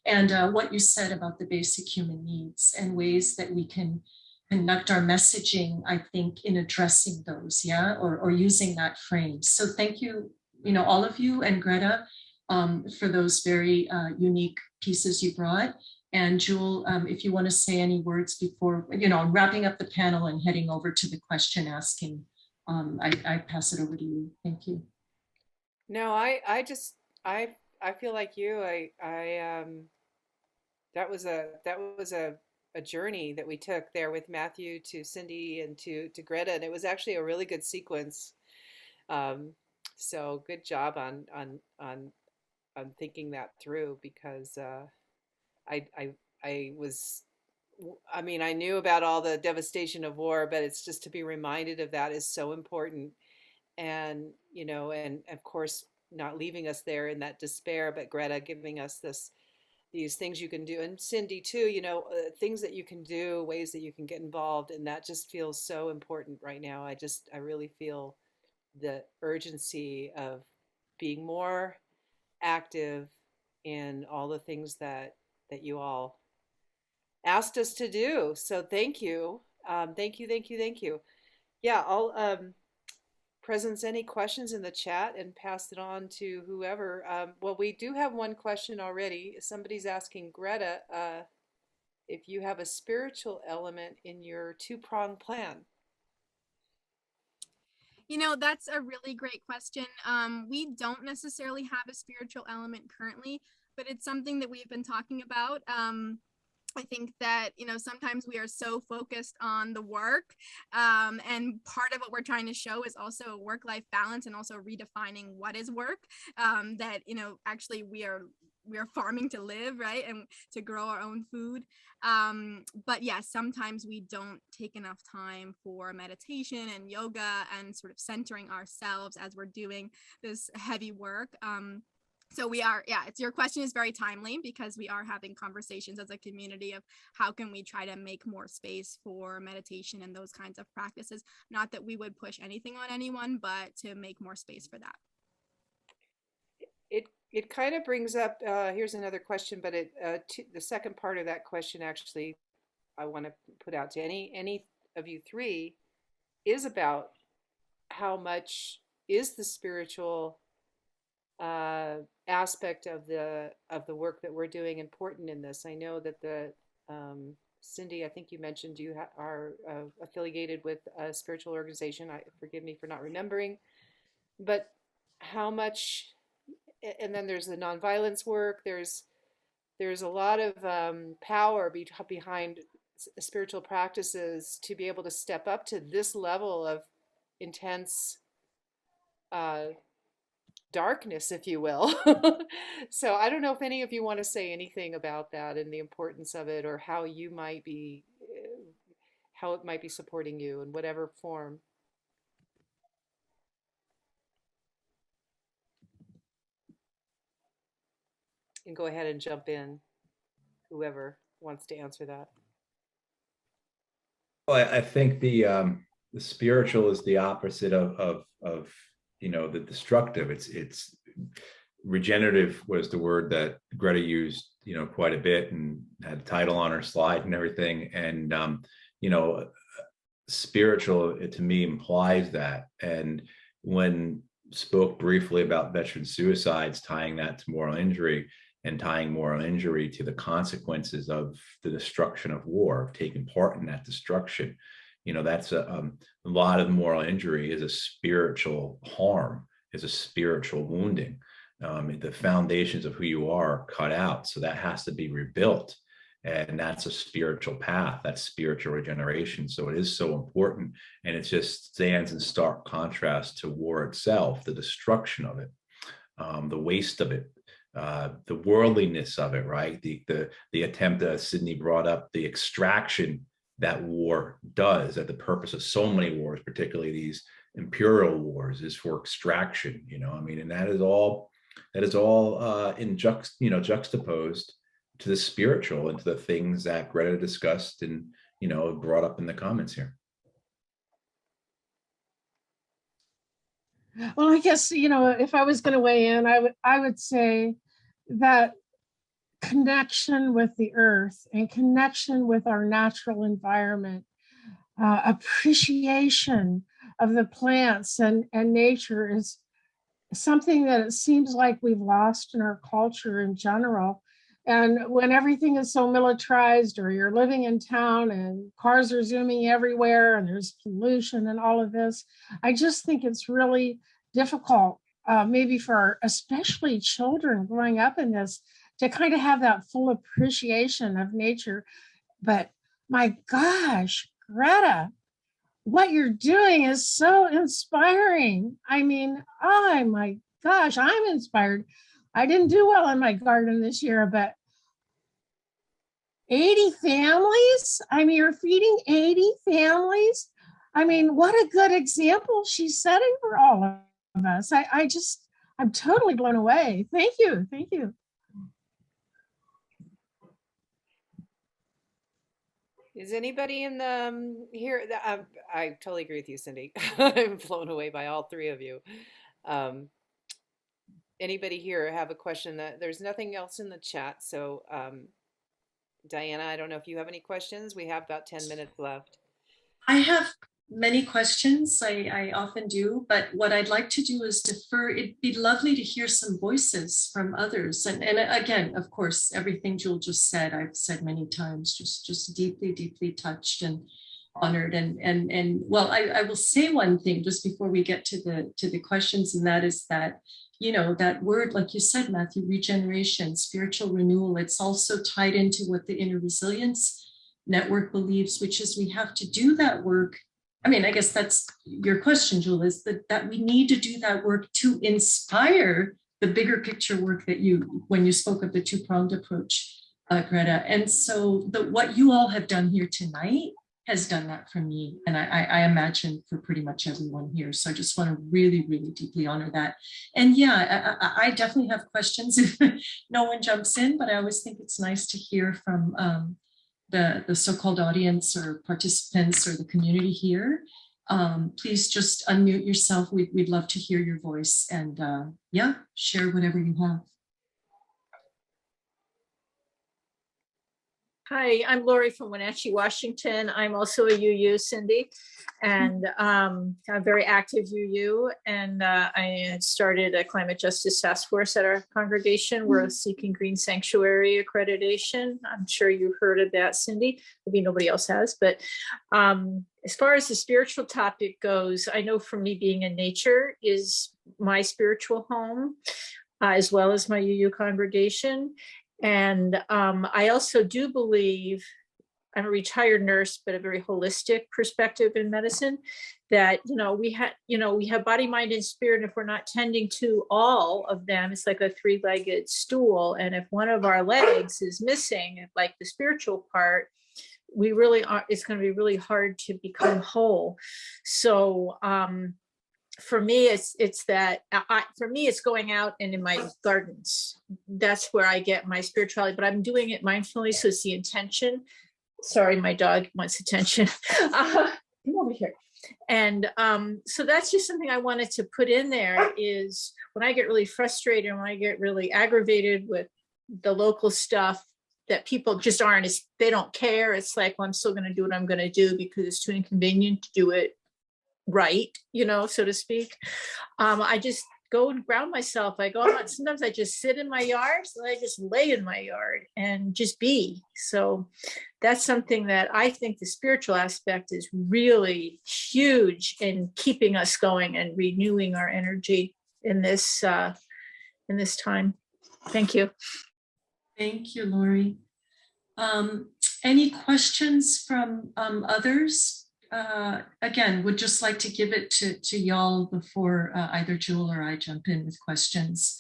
And what you said about the basic human needs and ways that we can conduct our messaging, I think, in addressing those, yeah, or using that frame. So thank you, you know, all of you and Greta for those very unique pieces you brought. And Jewel, if you want to say any words before, you know, wrapping up the panel and heading over to the question asking, I pass it over to you. Thank you. No, I feel like you. That was a journey that we took there with Matthew to Cindy and to Greta, and it was actually a really good sequence. So good job on thinking that through, because I was, I mean, I knew about all the devastation of war, but it's just to be reminded of that is so important. And, you know, and of course, not leaving us there in that despair, but Greta giving us these things you can do, and Cindy too, you know, things that you can do, ways that you can get involved. And that just feels so important right now. I really feel the urgency of being more active in all the things that you all asked us to do. So thank you. Thank you. Yeah, I'll presence any questions in the chat and pass it on to whoever. Well, we do have one question already. Somebody's asking Greta if you have a spiritual element in your two-pronged plan. You know, that's a really great question. We don't necessarily have a spiritual element currently, but it's something that we've been talking about. I think that, you know, sometimes we are so focused on the work, and part of what we're trying to show is also a work-life balance, and also redefining what is work, that, you know, actually we are farming to live, right, and to grow our own food. But yes, sometimes we don't take enough time for meditation and yoga and sort of centering ourselves as we're doing this heavy work. So we are, yeah, your question is very timely, because we are having conversations as a community of how can we try to make more space for meditation and those kinds of practices. Not that we would push anything on anyone, but to make more space for that. It kind of brings up, here's another question, but the second part of that question, actually, I want to put out to any of you three, is about how much is the spiritual aspect of the work that we're doing important in this. I know that Cindy, I think you mentioned you are affiliated with a spiritual organization. Forgive me for not remembering, but how much? And then there's the nonviolence work. There's a lot of power behind spiritual practices to be able to step up to this level of intense darkness, if you will. So I don't know if any of you want to say anything about that and the importance of it, or how it might be supporting you in whatever form. And go ahead and jump in, whoever wants to answer that. Well, I think the spiritual is the opposite of you know, the destructive. It's regenerative was the word that Greta used, you know, quite a bit, and had a title on her slide and everything. And you know, spiritual, it to me implies that. And when spoke briefly about veteran suicides, tying that to moral injury, and tying moral injury to the consequences of the destruction of war, of taking part in that destruction. That's a lot of moral injury is a spiritual harm, is a spiritual wounding. The foundations of who you are cut out. So that has to be rebuilt. And that's a spiritual path, that's spiritual regeneration. So it is so important. And it just stands in stark contrast to war itself, the destruction of it, the waste of it, the worldliness of it, right? The attempt that Sydney brought up, the extraction that war does, that the purpose of so many wars, particularly these imperial wars, is for extraction, and that is all juxtaposed to the spiritual and to the things that Greta discussed and, brought up in the comments here. Well, I guess, if I was going to weigh in, I would say that connection with the earth and connection with our natural environment, appreciation of the plants and nature is something that it seems like we've lost in our culture in general. And when everything is so militarized, or you're living in town and cars are zooming everywhere and there's pollution and all of this, I just think it's really difficult, maybe for especially children growing up in this, to kind of have that full appreciation of nature. But my gosh, Greta, what you're doing is so inspiring. I mean, oh my gosh, I'm inspired. I didn't do well in my garden this year, but 80 families? I mean, you're feeding 80 families? I mean, what a good example she's setting for all of us. I'm totally blown away. Thank you. Thank you. Is anybody in the here? I totally agree with you, Cindy. I'm blown away by all three of you. Anybody here have a question? That there's nothing else in the chat. So, Diana, I don't know if you have any questions. We have about 10 minutes left. I have many questions. I often do, but what I'd like to do is defer. It'd be lovely to hear some voices from others. And again, of course, everything Jewel just said, I've said many times, just deeply, deeply touched and honored. And well, I will say one thing just before we get to the questions, and that is that, that word, like you said, Matthew, regeneration, spiritual renewal, it's also tied into what the Inner Resilience Network believes, which is we have to do that work. I mean, I guess that's your question, Jewel, is that we need to do that work to inspire the bigger picture work that when you spoke of the two-pronged approach, Greta. And so what you all have done here tonight has done that for me. And I imagine for pretty much everyone here. So I just want to really, really deeply honor that. And yeah, I definitely have questions if no one jumps in, but I always think it's nice to hear from the so-called audience or participants or the community here. Please just unmute yourself. We'd love to hear your voice and yeah, share whatever you have. Hi, I'm Lori from Wenatchee, Washington. I'm also a UU, Cindy, and I'm very active UU. And I started a climate justice task force at our congregation. We're seeking Green Sanctuary accreditation. I'm sure you've heard of that, Cindy. Maybe nobody else has. But as far as the spiritual topic goes, I know for me, being in nature is my spiritual home, as well as my UU congregation. And I also do believe, I'm a retired nurse, but a very holistic perspective in medicine, that, we have body, mind, and spirit. And if we're not tending to all of them, it's like a three-legged stool. And if one of our legs is missing, like the spiritual part, we really are, it's going to be really hard to become whole. So, for me, it's going out and in my gardens. That's where I get my spirituality, but I'm doing it mindfully. So it's the intention. Sorry, my dog wants attention. Come over here. And so that's just something I wanted to put in there, is when I get really frustrated and when I get really aggravated with the local stuff, that people just they don't care. It's like, well, I'm still going to do what I'm going to do because it's too inconvenient to do it right, so to speak. I just go and ground myself. I go out, sometimes I just sit in my yard, so I just lay in my yard and just be. So that's something that I think the spiritual aspect is really huge in keeping us going and renewing our energy in this time. Thank you. Thank you, Lori. Any questions from others? Again, would just like to give it to y'all before either Jewel or I jump in with questions.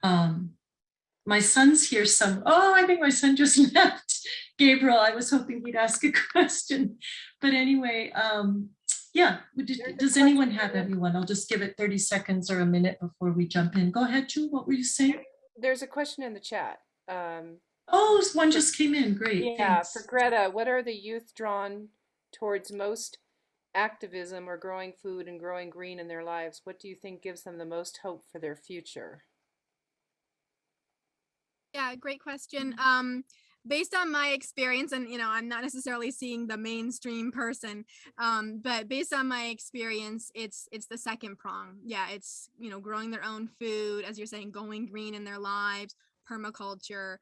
My son's here oh, I think my son just left. Gabriel, I was hoping he'd ask a question. But anyway, yeah, does anyone have anyone? I'll just give it 30 seconds or a minute before we jump in. Go ahead, Jewel, what were you saying? There's a question in the chat. Oh, one just came in, great, Yeah, thanks. for Greta, what are the youth drawn towards most activism or growing food and growing green in their lives? What do you think gives them the most hope for their future? Yeah, great question. Based on my experience, and I'm not necessarily seeing the mainstream person, but based on my experience, it's the second prong. Yeah, it's growing their own food, as you're saying, going green in their lives, permaculture.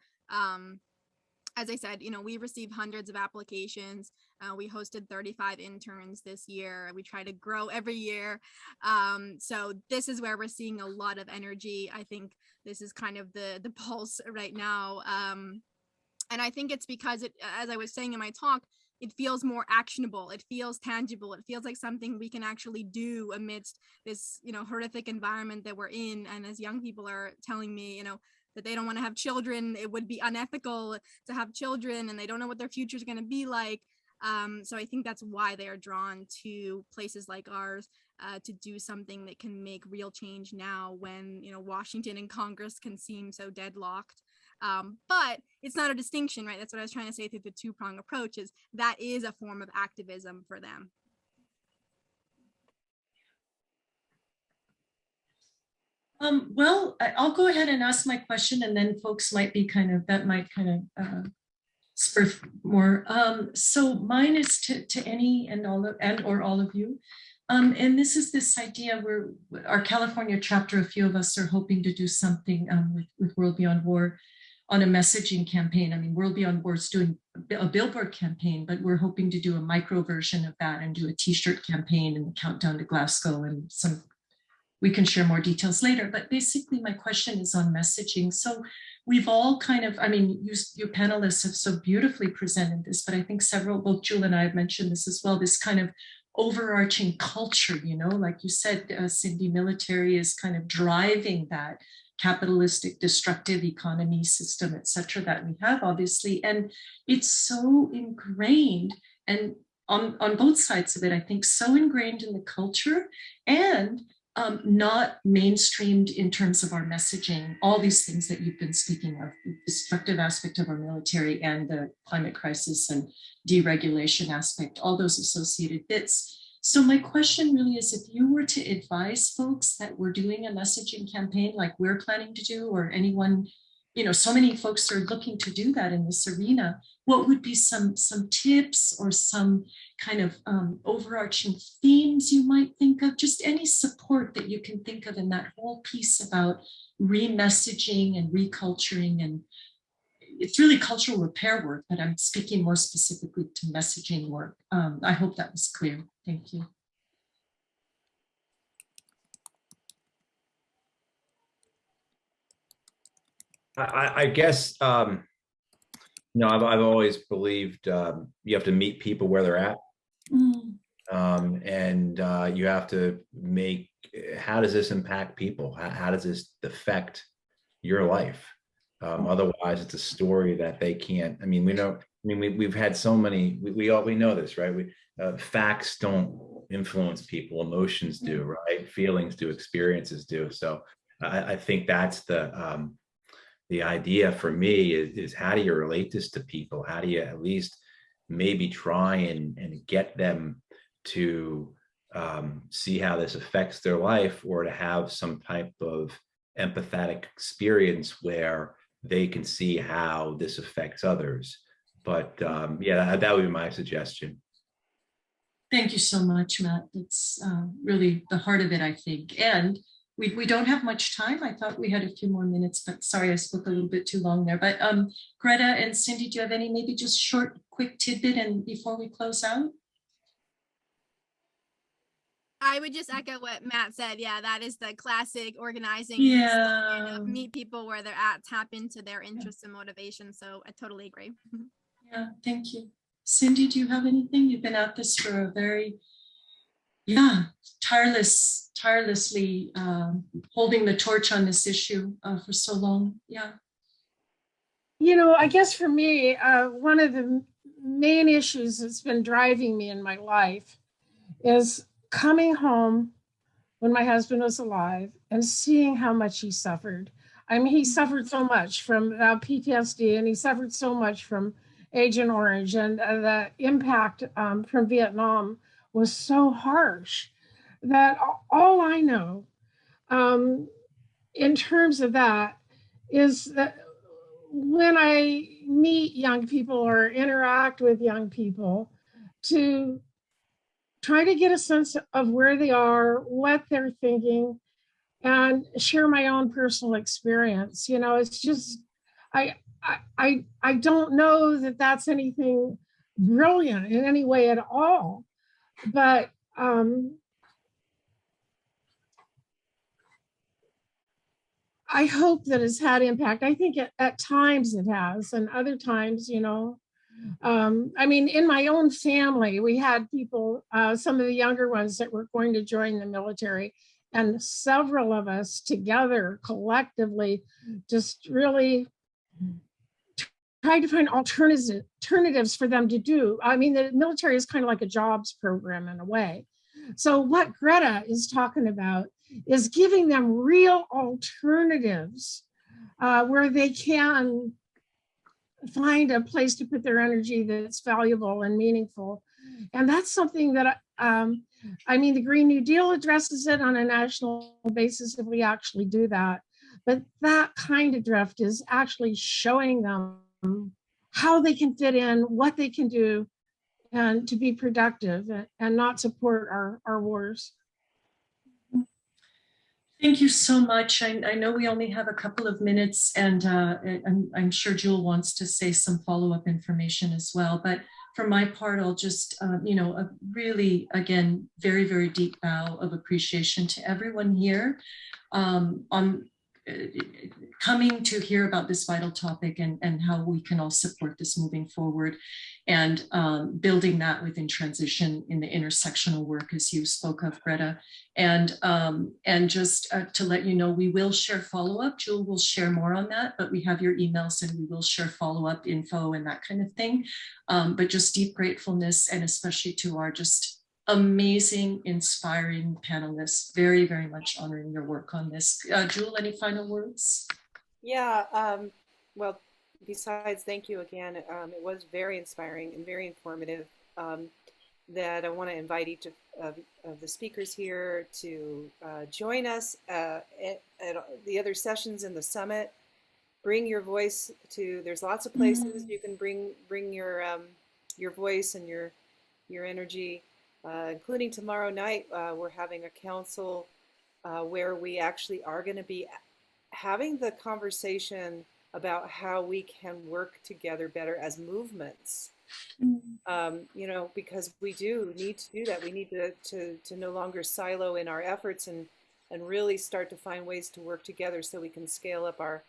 As I said, we receive hundreds of applications. We hosted 35 interns this year. We try to grow every year. So this is where we're seeing a lot of energy. I think this is kind of the pulse right now. And I think it's because as I was saying in my talk, it feels more actionable. It feels tangible. It feels like something we can actually do amidst this, horrific environment that we're in. And as young people are telling me, that they don't want to have children, it would be unethical to have children, and they don't know what their future is going to be like. So I think that's why they are drawn to places like ours, to do something that can make real change now when, Washington and Congress can seem so deadlocked. But it's not a distinction, right? That's what I was trying to say through the two-prong approach, is that is a form of activism for them. Well, I'll go ahead and ask my question, and then folks might be that might spur more. So mine is to any and all of you. And this is this idea where our California chapter, a few of us are hoping to do something with World Beyond War on a messaging campaign. I mean, World Beyond War is doing a billboard campaign, but we're hoping to do a micro version of that and do a t-shirt campaign and countdown to Glasgow, and we can share more details later. But basically my question is on messaging. So we've all you panelists have so beautifully presented this, but I think both Jewel and I have mentioned this as well, this kind of overarching culture, like you said, Cindy, military is kind of driving that capitalistic, destructive economy system, et cetera, that we have, obviously. And it's so ingrained, and on both sides of it, I think, so ingrained in the culture, and not mainstreamed in terms of our messaging, all these things that you've been speaking of, the destructive aspect of our military and the climate crisis and deregulation aspect, all those associated bits. So my question really is, if you were to advise folks that we're doing a messaging campaign like we're planning to do, or anyone, so many folks are looking to do that in this arena, what would be some tips or some kind of overarching themes you might think of, just any support that you can think of in that whole piece about re-messaging and reculturing? And it's really cultural repair work, but I'm speaking more specifically to messaging work. I hope that was clear. Thank you. I guess, I've always believed you have to meet people where they're at. And you have to how does this impact people? How does this affect your life? Otherwise, it's a story that they can't. We've had so many. We know this, right? Facts don't influence people. Emotions do, right? Feelings do. Experiences do. So I think that's the idea for me is how do you relate this to people? How do you at least maybe try and get them to see how this affects their life, or to have some type of empathetic experience where they can see how this affects others. But yeah, that would be my suggestion. Thank you so much, Matt. It's really the heart of it, I think. And we don't have much time. I thought we had a few more minutes, but sorry, I spoke a little bit too long there. But Greta and Cindy, do you have any maybe just short, quick tidbit and before we close out? I would just echo what Matt said. Yeah, that is the classic organizing Yeah. slogan of meet people where they're at, tap into their interests and motivations. So I totally agree. Yeah, thank you. Cindy, do you have anything? You've been at this for a very, tirelessly holding the torch on this issue for so long. Yeah. You know, I guess for me, one of the main issues that's been driving me in my life is coming home when my husband was alive and seeing how much he suffered. I mean, he suffered so much from PTSD, and he suffered so much from Agent Orange, and the impact from Vietnam was so harsh that all I know in terms of that is that when I meet young people or interact with young people, to try to get a sense of where they are, what they're thinking, and share my own personal experience. You know, it's just I don't know that that's anything brilliant in any way at all, but I hope that it's had impact. I think at times it has, and other times, you know, I mean, in my own family, we had people, some of the younger ones that were going to join the military, and several of us together collectively just really tried to find alternatives for them to do. I mean, the military is kind of like a jobs program in a way. So what Greta is talking about is giving them real alternatives where they can find a place to put their energy that's valuable and meaningful. And that's something that, I mean, the Green New Deal addresses it on a national basis if we actually do that. But that kind of drift is actually showing them how they can fit in, what they can do, and to be productive and not support our wars. Thank you so much. I know we only have a couple of minutes, and I'm sure Jewel wants to say some follow-up information as well. But for my part, I'll just, you know, a really, again, very, very deep bow of appreciation to everyone here on coming to hear about this vital topic and how we can all support this moving forward, and building that within transition in the intersectional work, as you spoke of, Greta. And just to let you know, we will share follow-up. Jewel will share more on that, but we have your emails and we will share follow-up info and that kind of thing. But just deep gratefulness, and especially to our just amazing, inspiring panelists. Very, very much honoring your work on this. Jewel, any final words? Yeah, well, besides thank you again, it was very inspiring and very informative. That I want to invite each of the speakers here to join us at the other sessions in the summit. Bring your voice to, there's lots of places you can bring your voice and your energy, including tomorrow night. We're having a council where we actually are going to be having the conversation about how we can work together better as movements. You know, because we do need to do that. We need to no longer silo in our efforts and really start to find ways to work together so we can scale up our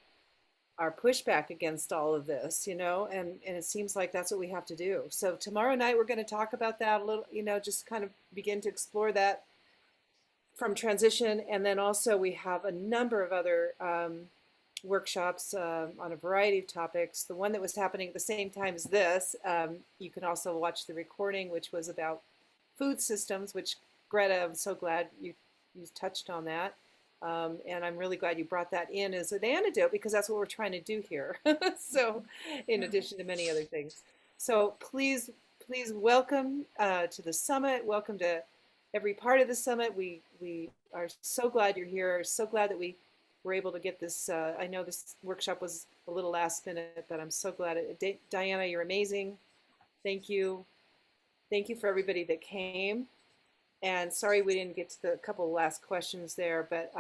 pushback against all of this, you know, and it seems like that's what we have to do. So tomorrow night, we're going to talk about that a little, you know, just kind of begin to explore that from transition. And then also we have a number of other workshops on a variety of topics. The one that was happening at the same time as this, you can also watch the recording, which was about food systems, which Greta, I'm so glad you touched on that. And I'm really glad you brought that in as an antidote, because that's what we're trying to do here. So in addition to many other things. So please welcome to the summit. Welcome to every part of the summit. We are so glad you're here. So glad that we were able to get this. I know this workshop was a little last minute, but I'm so glad. Diana, you're amazing. Thank you. Thank you for everybody that came. And sorry we didn't get to the couple of last questions there, but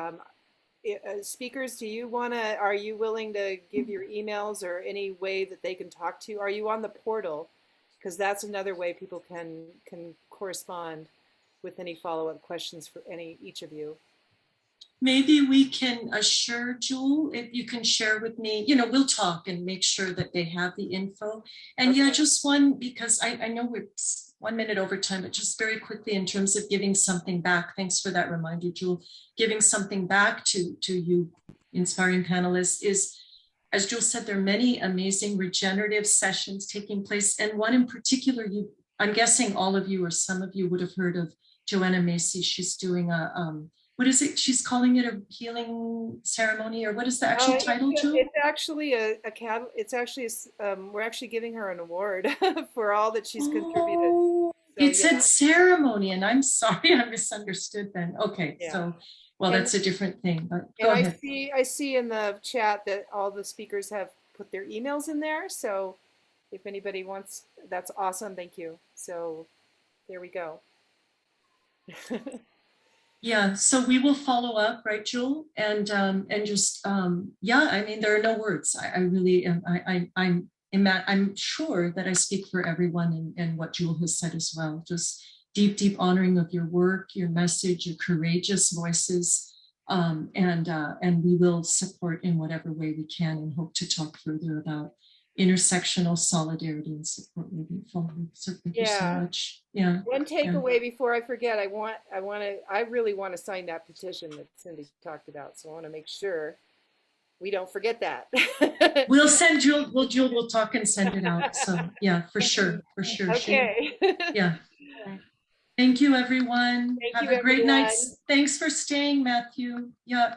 speakers, are you willing to give your emails or any way that they can talk to you? Are you on the portal? Because that's another way people can correspond with any follow-up questions for each of you. Maybe we can assure Jewel, if you can share with me, we'll talk and make sure that they have the info. And Okay. yeah, just one, because I know we're 1 minute over time, but just very quickly in terms of giving something back. Thanks for that reminder, Jewel. Giving something back to you, inspiring panelists, is, as Jewel said, there are many amazing regenerative sessions taking place. And one in particular, I'm guessing all of you or some of you would have heard of Joanna Macy. She's doing what is it? She's calling it a healing ceremony, or what is the actual title, Jewel? It's actually we're actually giving her an award for all that she's contributed. Oh, So, it said ceremony, and I'm sorry, I misunderstood then. Okay, Yeah. so, well, And- that's a different thing, but And go ahead. I see in the chat that all the speakers have put their emails in there. So if anybody wants, that's awesome. Thank you. So there we go. Yeah, so we will follow up, right, Jewel? And just yeah, I mean, there are no words. I really am. I'm sure that I speak for everyone and what Jewel has said as well. Just deep honoring of your work, your message, your courageous voices, and we will support in whatever way we can, and hope to talk further about intersectional solidarity and support moving forward. So thank you so Yeah. much. Yeah. One takeaway before I forget, I really want to sign that petition that Cindy talked about. So I want to make sure we don't forget that. We'll send Jewel. Jewel will talk and send it out. So yeah, for sure. Okay. Yeah. Thank you, everyone. Thank Have you, a great night. everyone. Thanks for staying, Matthew. Yeah.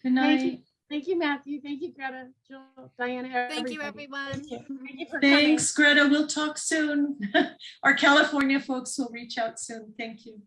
Good night. Thank you, Matthew. Thank you, Greta, Jill, Diana, Thank you, everybody. everyone. Thank you. Thank you for coming. Thanks, Greta. We'll talk soon. Our California folks will reach out soon. Thank you.